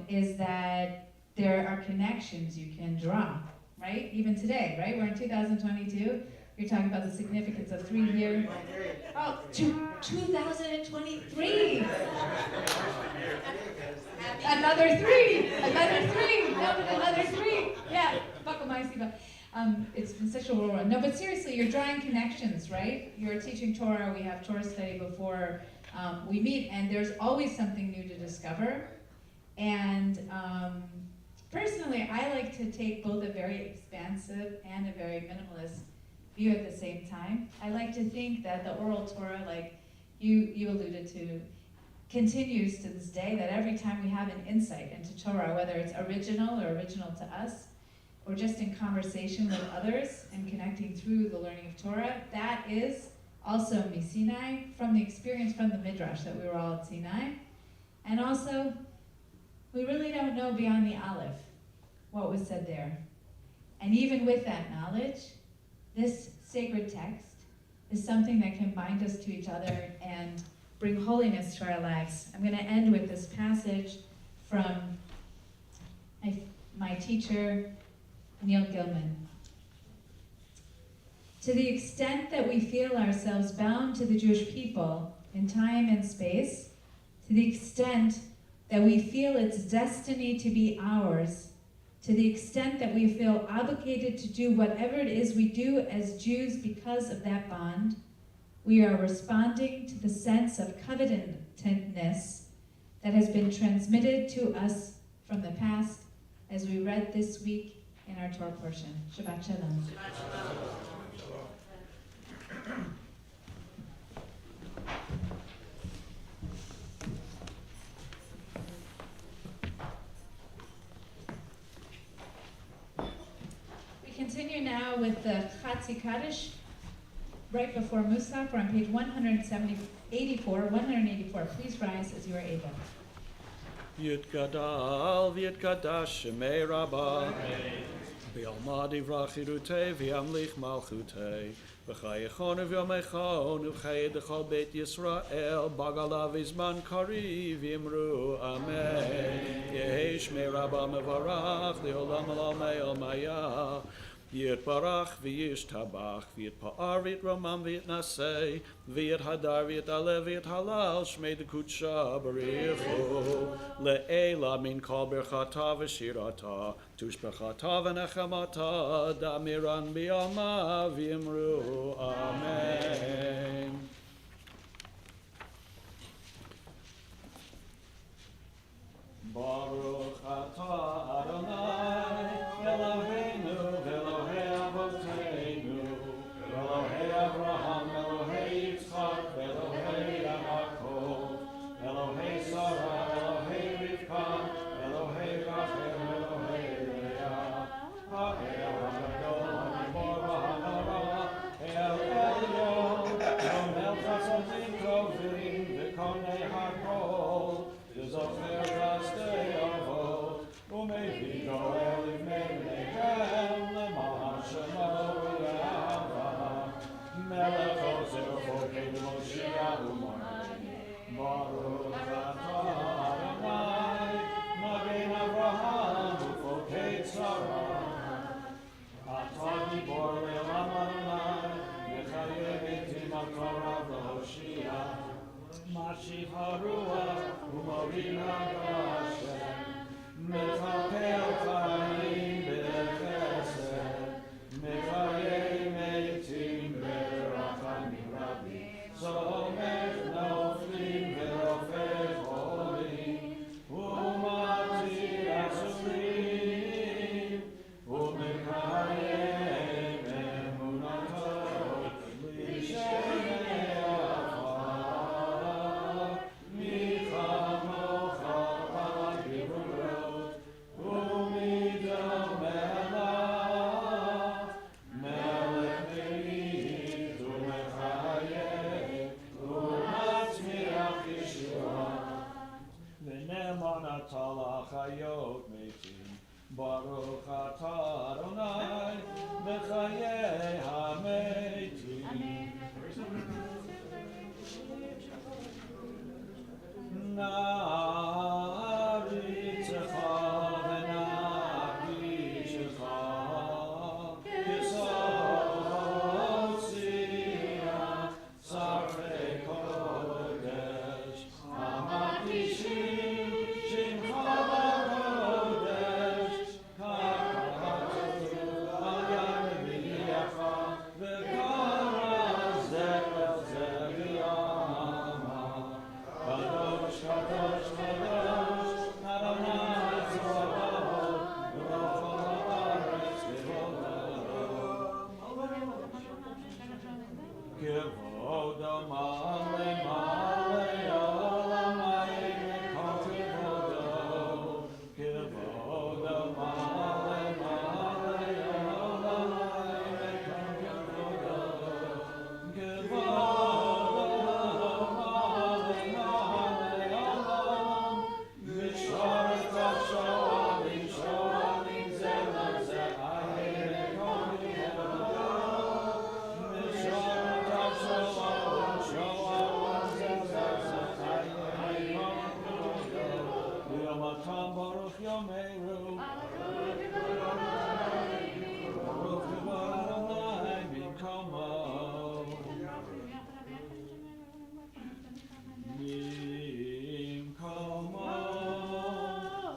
is that there are connections you can draw, right? Even today, right? We're in 2022. You're talking about the significance of 3 years. Oh, 2023. Another 3. Another 3. Yeah, buckle my seatbelt. It's been such a whirlwind. No, but seriously, you're drawing connections, right? You're teaching Torah. We have Torah study before we meet, and there's always something new to discover. And personally, I like to take both a very expansive and a very minimalist view at the same time. I like to think that the oral Torah, like you alluded to, continues to this day, that every time we have an insight into Torah, whether it's original to us, or just in conversation with others and connecting through the learning of Torah, that is also Misinai, from the experience from the Midrash that we were all at Sinai. And also, we really don't know beyond the Aleph what was said there. And even with that knowledge, this sacred text is something that can bind us to each other and bring holiness to our lives. I'm going to end with this passage from my teacher, Neil Gilman. To the extent that we feel ourselves bound to the Jewish people in time and space, to the extent that we feel its destiny to be ours, to the extent that we feel obligated to do whatever it is we do as Jews because of that bond, we are responding to the sense of covetousness that has been transmitted to us from the past, as we read this week in our Torah portion. Shabbat Shalom. We continue now with the Chatzi Kaddish, right before Musaf. We're on page 184. Please rise as you are able. Yitgadal v'yitgadash shemei Rabbi v'yalma divrach chirutei v'yamlich malchutei v'chayechon v'yomechon v'chayed l'chol beit Yisrael bagalav izman kari v'yimru amen Yehi shmei Rabbi mevarach li'olam alamei olmaya Yitbarach v'yishtabach v'yitpa'ar v'yitromam v'yitnasei v'yithadar v'yitalev v'yithalal shmei dekutsha b'richu le'ela min kol birchata v'shirata tushbechata v'nechamata damiran b'yama v'yimru amen. Baruch atah Adonai Eloheinu v'Elohei Avoteinu Elohei Avraham Elohei Yitzchak Elohei Yaakov Elohei Sarah Elohei Rivka Elohei Rachel Elohei Leah Ha'el HaGadol HaGibor HaHanara El Elyon Shomel Chasodim Tovim V'Konei HaKol Zocher Rastei Avot Umevi Goel Ivnei Bneihem Lema'an Shemo Ye'ava Melech Ozer Forkei Moshiach U'Marei Baruch Atah Adonai Magen Avraham U'Forkei Tzara Atah Gibor Le'olam Adonai Mechayev Itim Al Torah V'Hoshia Mashiach HaRuach U'Morina Hashem Mechapel Chaim B'Chesed Mechayei Meitim B'Rachamim nata l'chayot metim. Baruch atah Adonai v'chayei hametim. Na'aritzecha v'na'akdishecha k'sotziach sarfei kodesh hamakdishim shimcha b'kodesh k'ka'atu al yad revi'echa v'kara zeh el zeh v'yama. Kadosh, Kadosh, Kadosh, Adonai Tzvaot, Baruch ha'aretz k'vodo. K'vodo male male olam ha'yim kol k'vodo. K'vodo male male olam ha'yim kol k'vodo. K'vodo male male olam mishoret shoalim shoalim zeh lezeh ha'yim kol k'vodo. Mishoret shoalim shoalim zeh lezeh ha'yim kol k'vodo. Yom Atam Baruch Yomeru. Baruch K'vod Adonai B'Komo. B'Komo.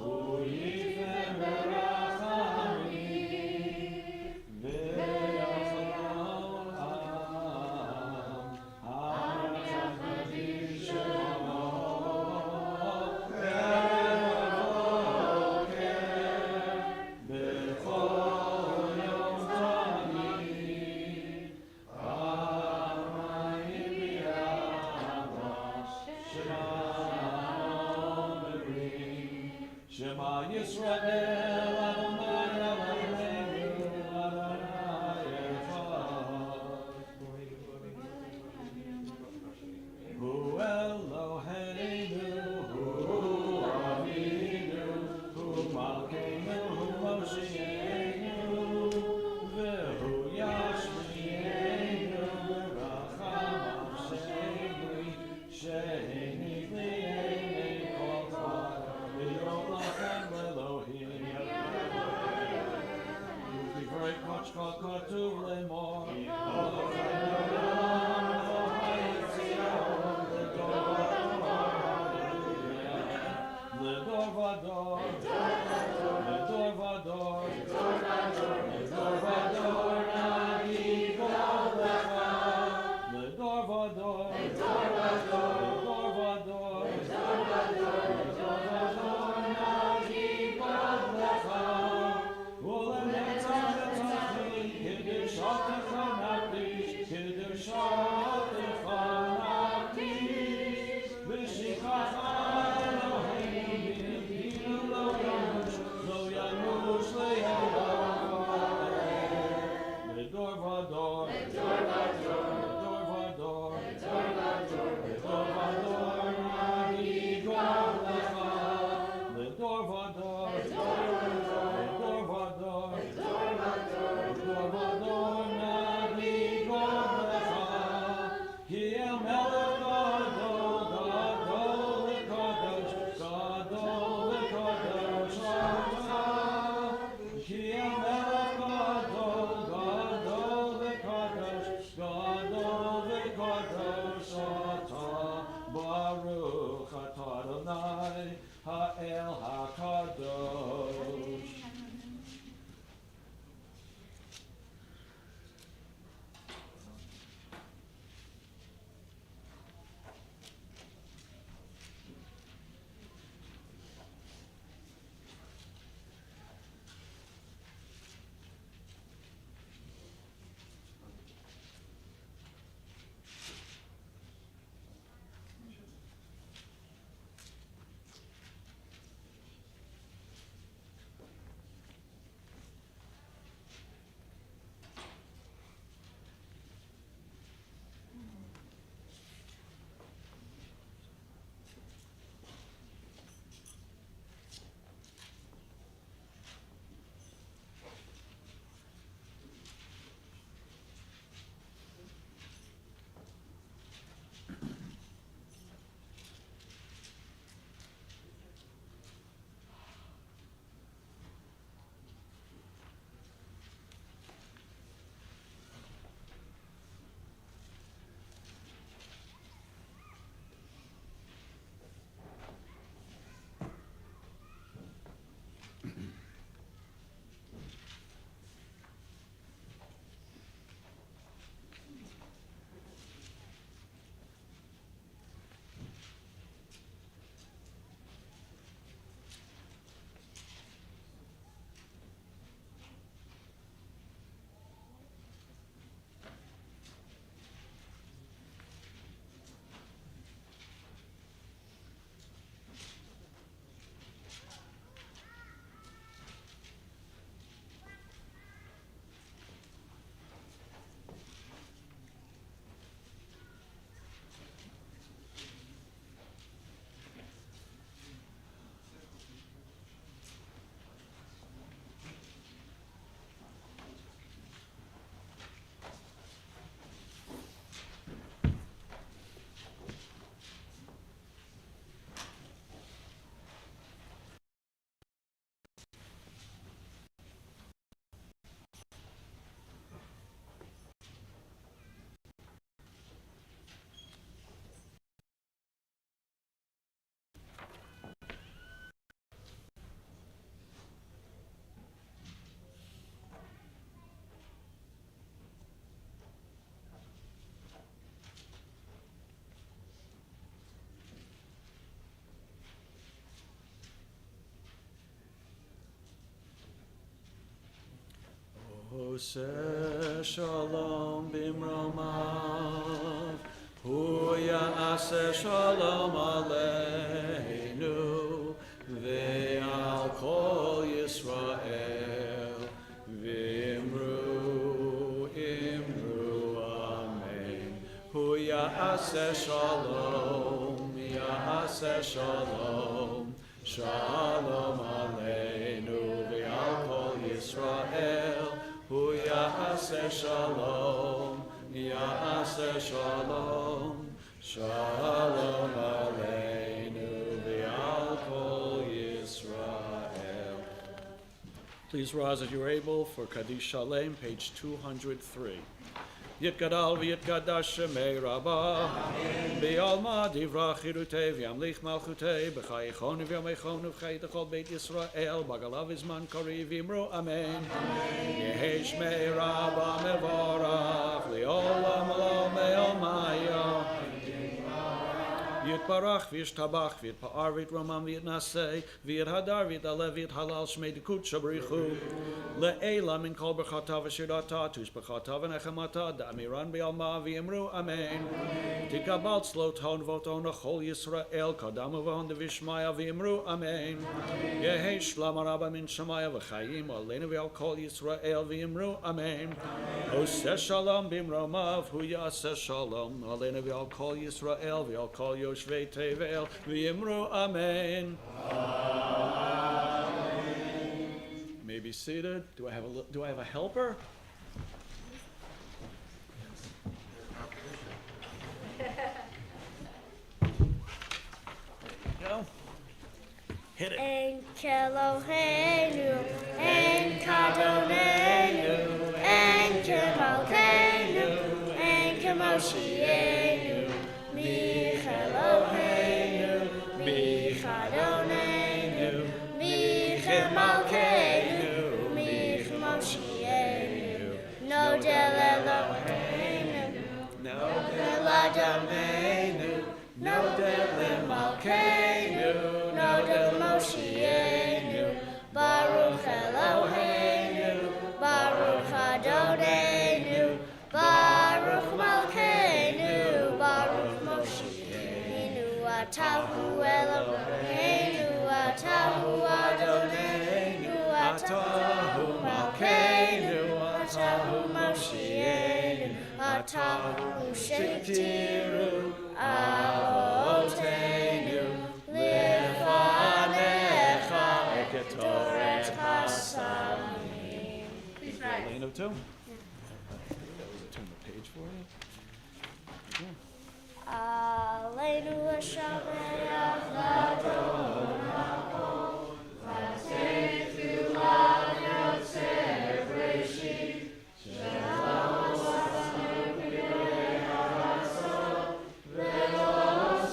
Hu yifem berachamim v'yachol ha'am ha'yachadin shemo b'boker b'chol yom tamid b'mayim b'yavash Shema Omrim Shema Yisrael Adonai Eloheinu Adonai Echad Hu Eloheinu Hu Avinu Hu Malkeinu Hu Moshiach V'hu Yashmienu B'racham Sheni Sheni V'yeni Kol Chai V'yom Lachem Elohim V'vrei Koch Kol Katuv Lemor L'dor vador L'dor vador L'dor vador Nagi Kol Lecha L'dor vador L'dor vador L'dor vador Nagi Kol Lecha U'lenetzach etzachim K'dushatecha nakdish K'dushatecha nakdish V'shikacha Eloheinu lo yamush le'eloheinu L'dor vador L'dor vador L'dor vador Nagi Kol Lecha L'dor vador L'dor vador Nagi Kol Lecha Ki el melech gadol gadol v'kadosh gadol v'kadosh atah Ki el melech gadol gadol v'kadosh gadol v'kadosh atah Baruch atah Adonai ha'el hakadosh. Oseh shalom bimromav, hu ya'aseh shalom aleinu, ve'al kol Yisrael, v'imru, imru, amen. Hu ya'aseh shalom, ya'aseh shalom, shalom aleinu, ve'al kol Yisrael, hu ya'aseh shalom, ya'aseh shalom, shalom aleinu, ve'al kol Yisrael. Please rise as you are able for Kaddish Shalem, page 203. Yitgadal v'yitgadash shemei Rabba, B'alma divra chirutei v'yamlich malchutei, b'chayichonu v'yameichonu v'chayitachol Beit Yisrael, b'galav izman kari v'imru amen. Yehi shmei Rabba mevorach, li'olam lo me'omaya. Yitbarach v'yishtabach v'yitpa'ar v'yitramam v'yitnaseh v'yithadar v'yitalev v'yithalal shmei dikut shabrichu le'ela min kol berchata v'shirata tushbechata v'nechamata da'amiran b'yalma v'yimru amen. Tikabal tzlo ton voton achol Yisrael kadamu v'hon devishmaya v'yimru amen. Yehi shlam araba min shamaya v'chayim aleinu v'al kol Yisrael v'yimru amen. Oseh shalom bimromav hu ya'aseh shalom aleinu v'al kol Yisrael v'al kol Yoshvei Tevel v'yimru amen. You may be seated. Do I have a helper? There you go. Hit it. En Keloheinu, En Kadonenu, En Kemalkeinu, En Kemoshienu, Micheloheinu, Michadonenu, Michemalkeinu, Michemoshienu, Nodel Eloheinu, Nodel Adonenu, Nodel Malkeinu, Nodel Moshienu, Baruch Eloheinu, Baruch Adonenu, Baruch Malkeinu, Baruch Moshienu, Atahu Eloheinu, Atahu Adonenu, Atahu Malkeinu, Atahu Moshienu, Atahu Shektiru, Avotenu, Lefanecha Eketoret Hasamim. Please rise. Lane of two. Turn the page for you. Aleinu Shameach Ladon V'atechu Ad Yotzer Breshit Shalom Asanu B'nei Haratzot Ve'lo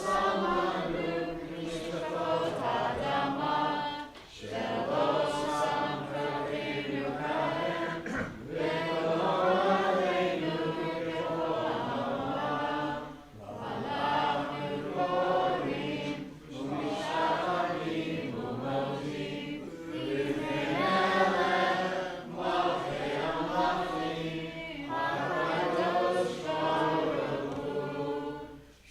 Samanu Mishpachot Adama Shelo Sam Pravinu Kahem Ve'lo Aleinu Ke'olam V'alahu Korim U'mishacharim U'modim V'nemelech Malchei Amlachim HaKadosh Baruch Hu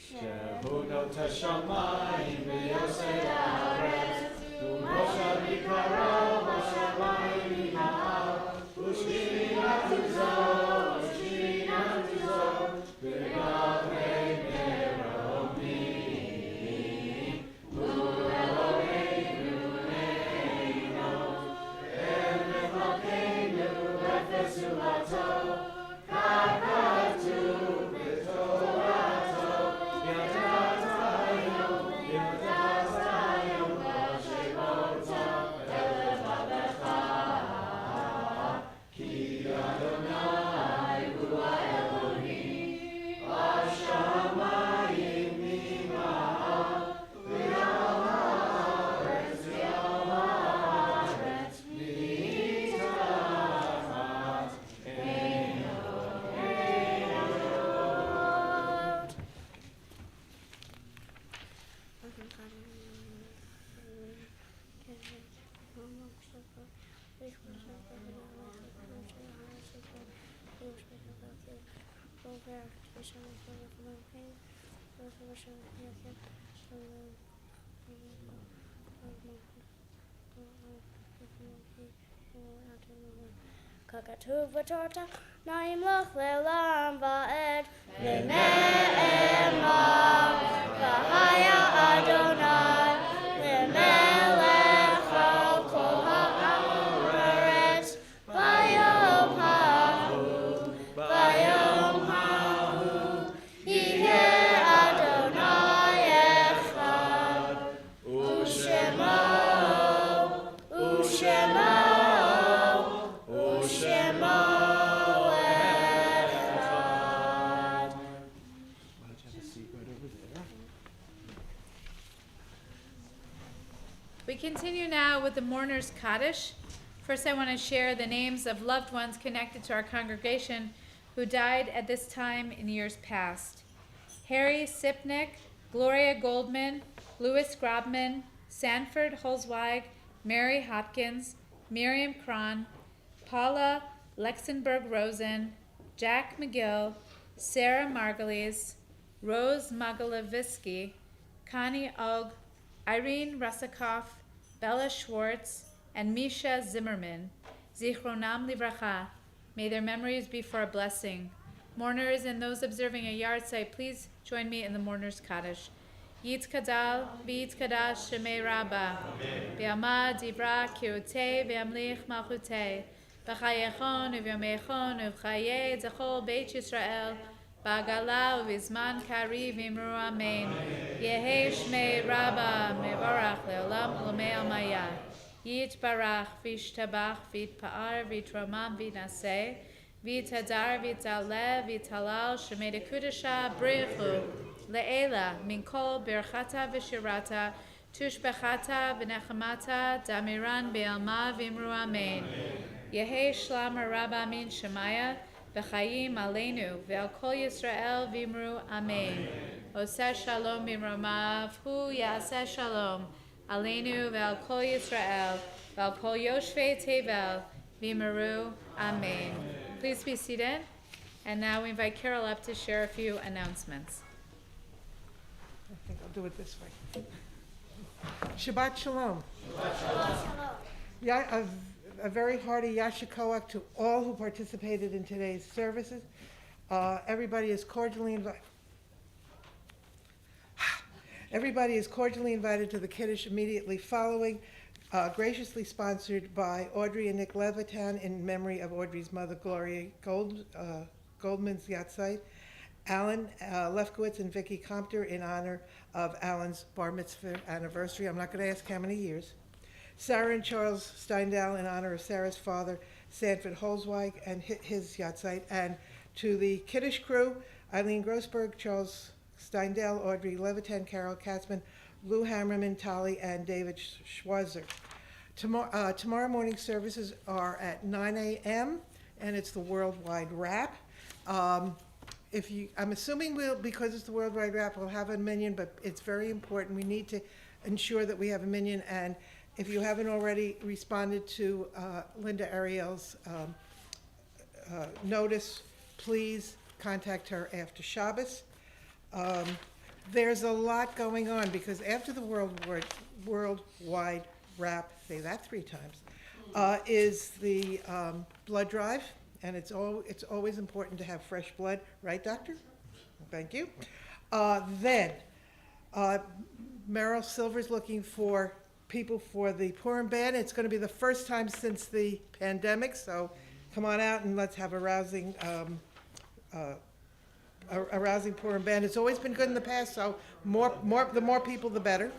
Shehudot hashamayim v'yosei haaretz u'moshav yikaro b'shamayim yinahal u'shvinatu zot v'gavei meromim u'Eloheinu ne'eino erev malkeinu efes u'lato kakatu b'torato yadatayon v'shemota elev habecha ki Adonai hu ha'Elohim hashamayim mima'al v'yal ha'aretz mitachat Einot. ככתוב בתורה, נמלוך לעולם ועד, ונאמר, והיה אדוני למלך על כל הארץ, ביום ההוא יהיה אדוני אחד, ושמו We continue now with the Mourner's Kaddish. First, I want to share the names of loved ones connected to our congregation who died at this time in years past. Harry Sipnick, Gloria Goldman, Louis Grobman, Sanford Holzweig, Mary Hopkins, Miriam Cron, Paula Lexenberg-Rosen, Jack McGill, Sarah Margulies, Rose Magalovisky, Connie Og, Irene Russakoff, Bella Schwartz, and Misha Zimmerman. Zichronam livracha. May their memories be for a blessing. Mourners and those observing a yard site, please join me in the Mourner's Kaddish. Yitkadal v'yitkadash shemei Rabba. Be'amad divra kiotei ve'amlich malchutei. B'chayechon u'vyomechon u'v'chayei zachol Beit Yisrael. Ba'gala u'vizman kari v'imru amen. Yehi shmei Rabba mevarach le'olam l'mei almaya. Yitbarach v'ishtabach v'yitpa'ar v'yitromam v'yinaseh. V'yitadar v'yitaleh v'yitalal shemei dekudasha brichu. Le'ela minkol birchata v'shirata tushbechata v'nechamata damiran be'alma v'imru amen. Yehi shlam Rabba min shemaya v'chayim aleinu ve'al kol Yisrael v'imru amen. Oseh shalom b'mromav hu yaseh shalom aleinu ve'al kol Yisrael ve'al kol yoshvei tevel v'imru amen. Please be seated. And now we invite Carol up to share a few announcements. I think I'll do it this way. Shabbat Shalom. Shabbat Shalom. Yeah, a very hearty Yashikoach to all who participated in today's services. Everybody is cordially invited. Everybody is cordially invited to the Kaddish immediately following, graciously sponsored by Audrey and Nick Levitan in memory of Audrey's mother, Gloria Goldman's Yatzeit. Alan Lefkowitz and Vicky Compter in honor of Alan's bar mitzvah anniversary. I'm not going to ask how many years. Sarah and Charles Steindal in honor of Sarah's father, Sanford Holzweig, and his Yatzeit. And to the Kiddush crew, Eileen Grossberg, Charles Steindal, Audrey Levitan, Carol Katzman, Lou Hammerman, Tali, and David Schwarzer. Tomorrow morning services are at 9 a.m., and it's the Worldwide Wrap. I'm assuming because it's the Worldwide Wrap, we'll have a minyan, but it's very important. We need to ensure that we have a minyan, and if you haven't already responded to Linda Ariel's notice, please contact her after Shabbos. There's a lot going on because after the Worldwide Wrap, say that 3 times, is the blood drive. And it's always important to have fresh blood, right, doctor? Thank you. Then, Merrill Silver's looking for people for the Purim band. It's going to be the first time since the pandemic, so come on out and let's have a rousing Purim band. It's always been good in the past, so the more people, the better.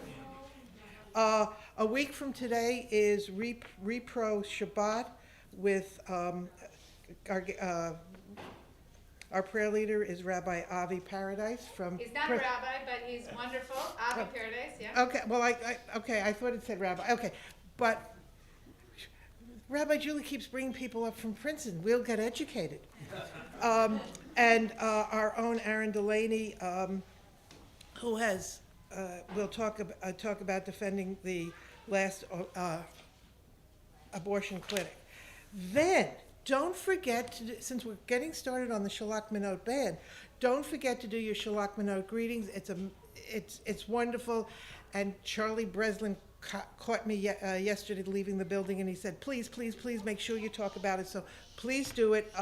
A week from today is Repro Shabbat with our prayer leader is Rabbi Avi Paradise from. He's not Rabbi, but he's wonderful. Avi Paradise, yeah. Okay, well, I thought it said Rabbi. Okay, but Rabbi Julie keeps bringing people up from Princeton. We'll get educated. And our own Aaron Delaney, who has will talk about defending the last abortion clinic. Then don't forget to, since we're getting started on the Shalach Minot band, don't forget to do your Shalach Minot greetings. It's wonderful. And Charlie Breslin caught me yesterday leaving the building, and he said, please, please, please make sure you talk about it. So please do it.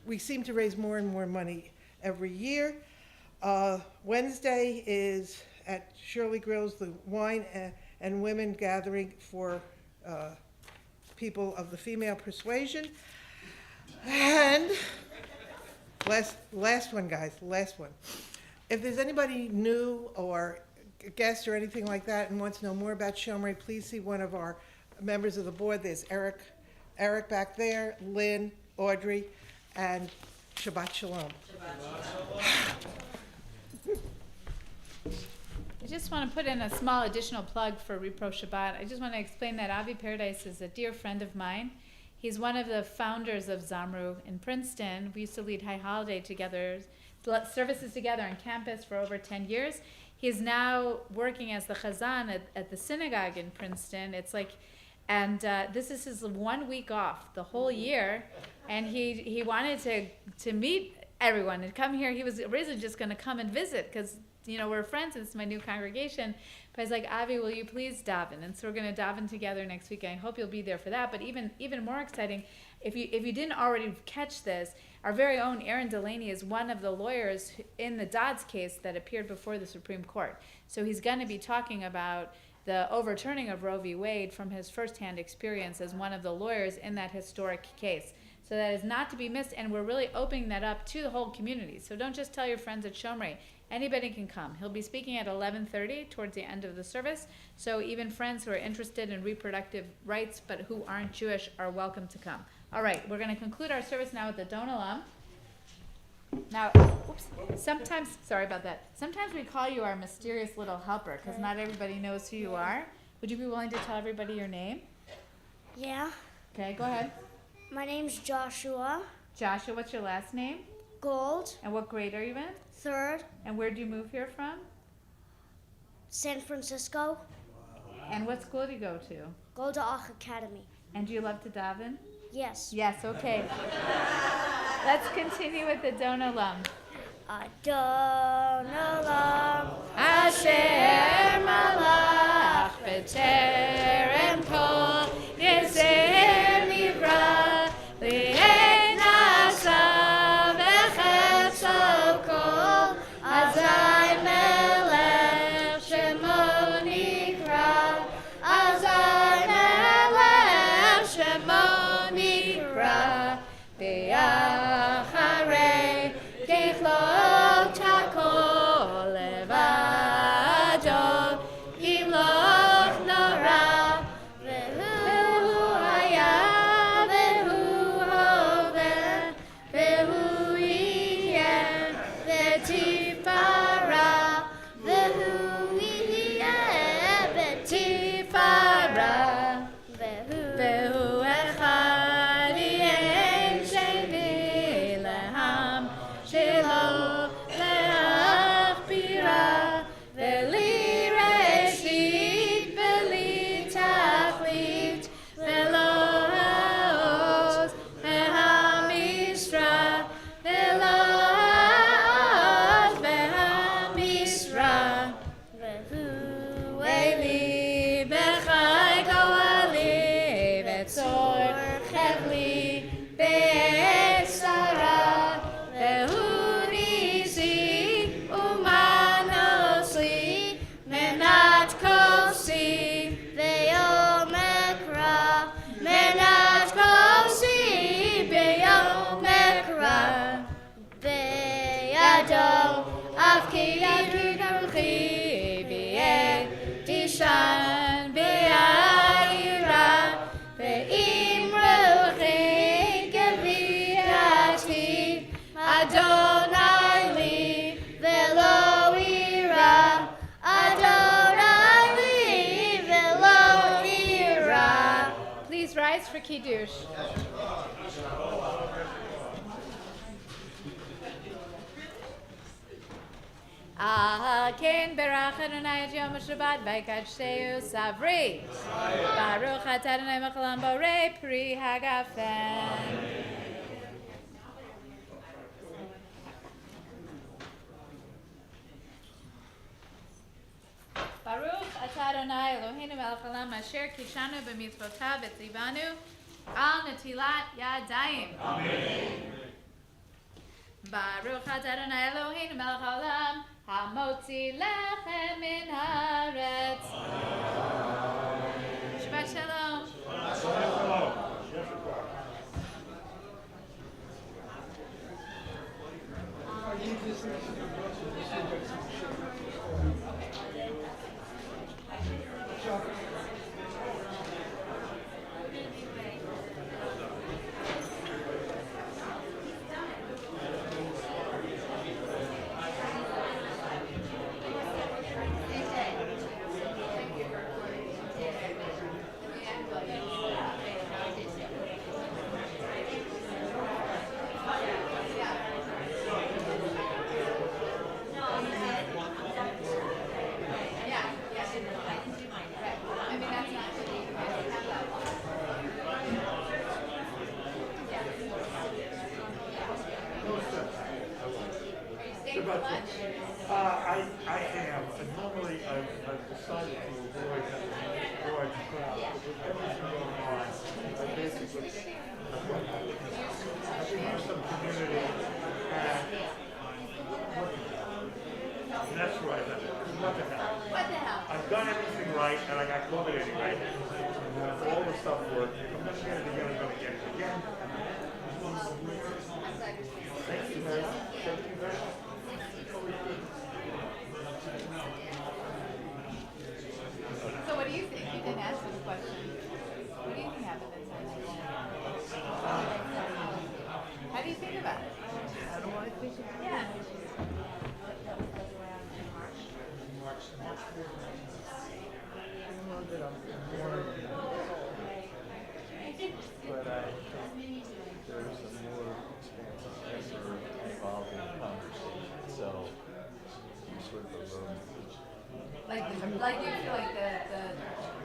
We seem to raise more and more money every year. Wednesday is at Shirley Grills, the wine and women gathering for people of the female persuasion. And last one, guys, last one. If there's anybody new or a guest or anything like that and wants to know more about Shomrei, please see one of our members of the board. There's Eric back there, Lynn, Audrey, and Shabbat Shalom. I just want to put in a small additional plug for Repro Shabbat. I just want to explain that Avi Paradise is a dear friend of mine. He's one of the founders of Zamru in Princeton. We used to lead High Holiday together, services together on campus for over 10 years. He's now working as the Chazan at the synagogue in Princeton. It's like, and this is his 1 week off the whole year, and he wanted to meet everyone and come here. He was originally just going to come and visit because, you know, we're friends and it's my new congregation. But I was like, Avi, will you please daven? And so we're going to daven together next week. I hope you'll be there for that. But even more exciting, if you didn't already catch this, our very own Aaron Delaney is one of the lawyers in the Dodds case that appeared before the Supreme Court. So he's going to be talking about the overturning of Roe v. Wade from his firsthand experience as one of the lawyers in that historic case. So that is not to be missed, and we're really opening that up to the whole community. So don't just tell your friends at Shomrei. Anybody can come. He'll be speaking at 11:30 towards the end of the service. So even friends who are interested in reproductive rights but who aren't Jewish are welcome to come. All right, we're going to conclude our service now with the Don Olam. Now, sometimes, sorry about that. Sometimes we call you our mysterious little helper because not everybody knows who you are. Would you be willing to tell everybody your name? Yeah. Okay, go ahead. My name's Joshua. Joshua, what's your last name? Gold. And what grade are you in? 3rd. And where do you move here from? San Francisco. And what school do you go to? Golda Academy. And do you love to daven? Yes. Yes, okay. Let's continue with the Don Olam. Adon Olam Asher malach b'terem kol yeser nivra li'en asa v'chetzo kol azai melech shemo nikra azai melech shemo nikra v'yacharei kechlot hakol levado imloch nora v'hu haya v'hu hoveh v'hu yeh v'tifara v'hu yeh v'tifara v'hu echad yen sheni leham shelo leachbira v'li reshit v'li tachlit v'lo ha'oz v'ha'misra v'lo ha'oz v'ha'misra v'hu eli b'chai go'ali v'tzor chevli be'esara v'hu nisi u'manosli menat kosi ve'yom ekra menat kosi ve'yom ekra ve'yado avki ruchi v'yeh tishan ve'ayira ve'im ruchi gevi'ati Adonai li ve'lo ira Adonai li ve'lo ira. Please rise for Kiddush. Ken berach Adonai et Yom Shabbat v'yikadshehu savri. Baruch atah Adonai Mechalam borei pri hagafen. Baruch atah Adonai Eloheinu melech haolam asher kishanu b'mitzvotav v'tzivanu al netilat yadayim. Amen. Baruch atah Adonai Eloheinu melech haolam hamotzi lechem min haaretz. Shabbat shalom. I am, and normally I've decided to avoid large crowds, but with everything going on, I basically, I think there's some community, and that's right, what the hell? What the hell? I've done everything right, and I got COVID anyway, and all the stuff worked, I'm not getting it again, I'm gonna get it again. Thank you very much. Thank you very much. So what do you think? You didn't answer the question. What do you think happened inside? How do you think about it? How do I think about it? Yeah. But I think there's a more expansive or evolving conversation. So you sort of evoke. Like you feel like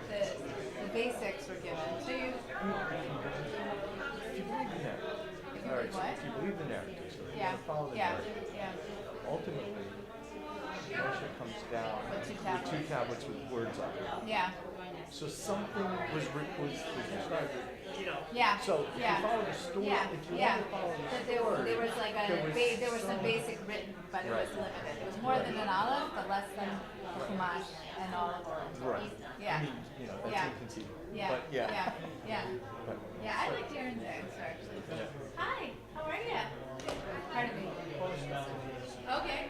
the basics were given. So you. If you believe the narrative, all right. So if you believe the narrative, so Yeah. you follow the Yeah. narrative. Yeah. Ultimately, Moshe comes down with two tablets with words on it. Yeah. So something was described. Yeah. So if Yeah. you follow the story, Yeah. if you Yeah. want to follow the That story, there was like there was some basic written, but it was limited. It was more than an olive, but less than chumash and olive oil. Right. Yeah. I mean, that's Yeah. inconceivable. Yeah. But yeah. Yeah. Yeah. But, Yeah. I liked Aaron's answer actually. yeah. Hi. How are you? Pardon me. Okay.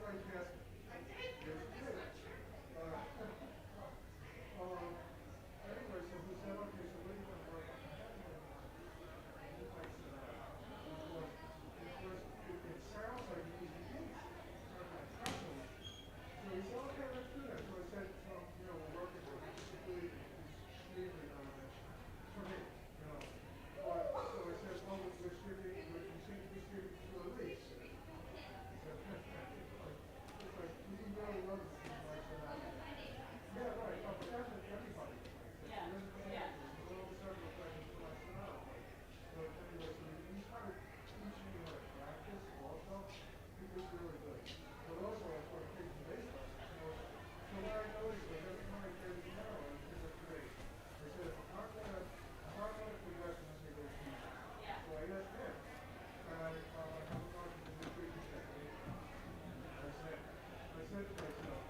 right past me. Yes, you did. Anyway, so he said, okay, so what are you going to work on? And I said, because it sounds like an easy piece. So he said, okay, let's do that. So I said, so, we're working on it. It's extremely for me, But, so I said, well, we're distributing, we seem to distribute to a lease. So, it's like, he really loves it. Yeah, right, but that's what everybody thinks. Yeah. There's all several things that I said, but anyway, so he started teaching me how to practice also. He was really good. But also, I started taking baseball. So what I noticed was every time I played the piano, I was just great. I said, if I'm not gonna progress, I'm gonna go teach. Yeah. So I asked him, and I have a talk to the new preacher technique. I said to myself,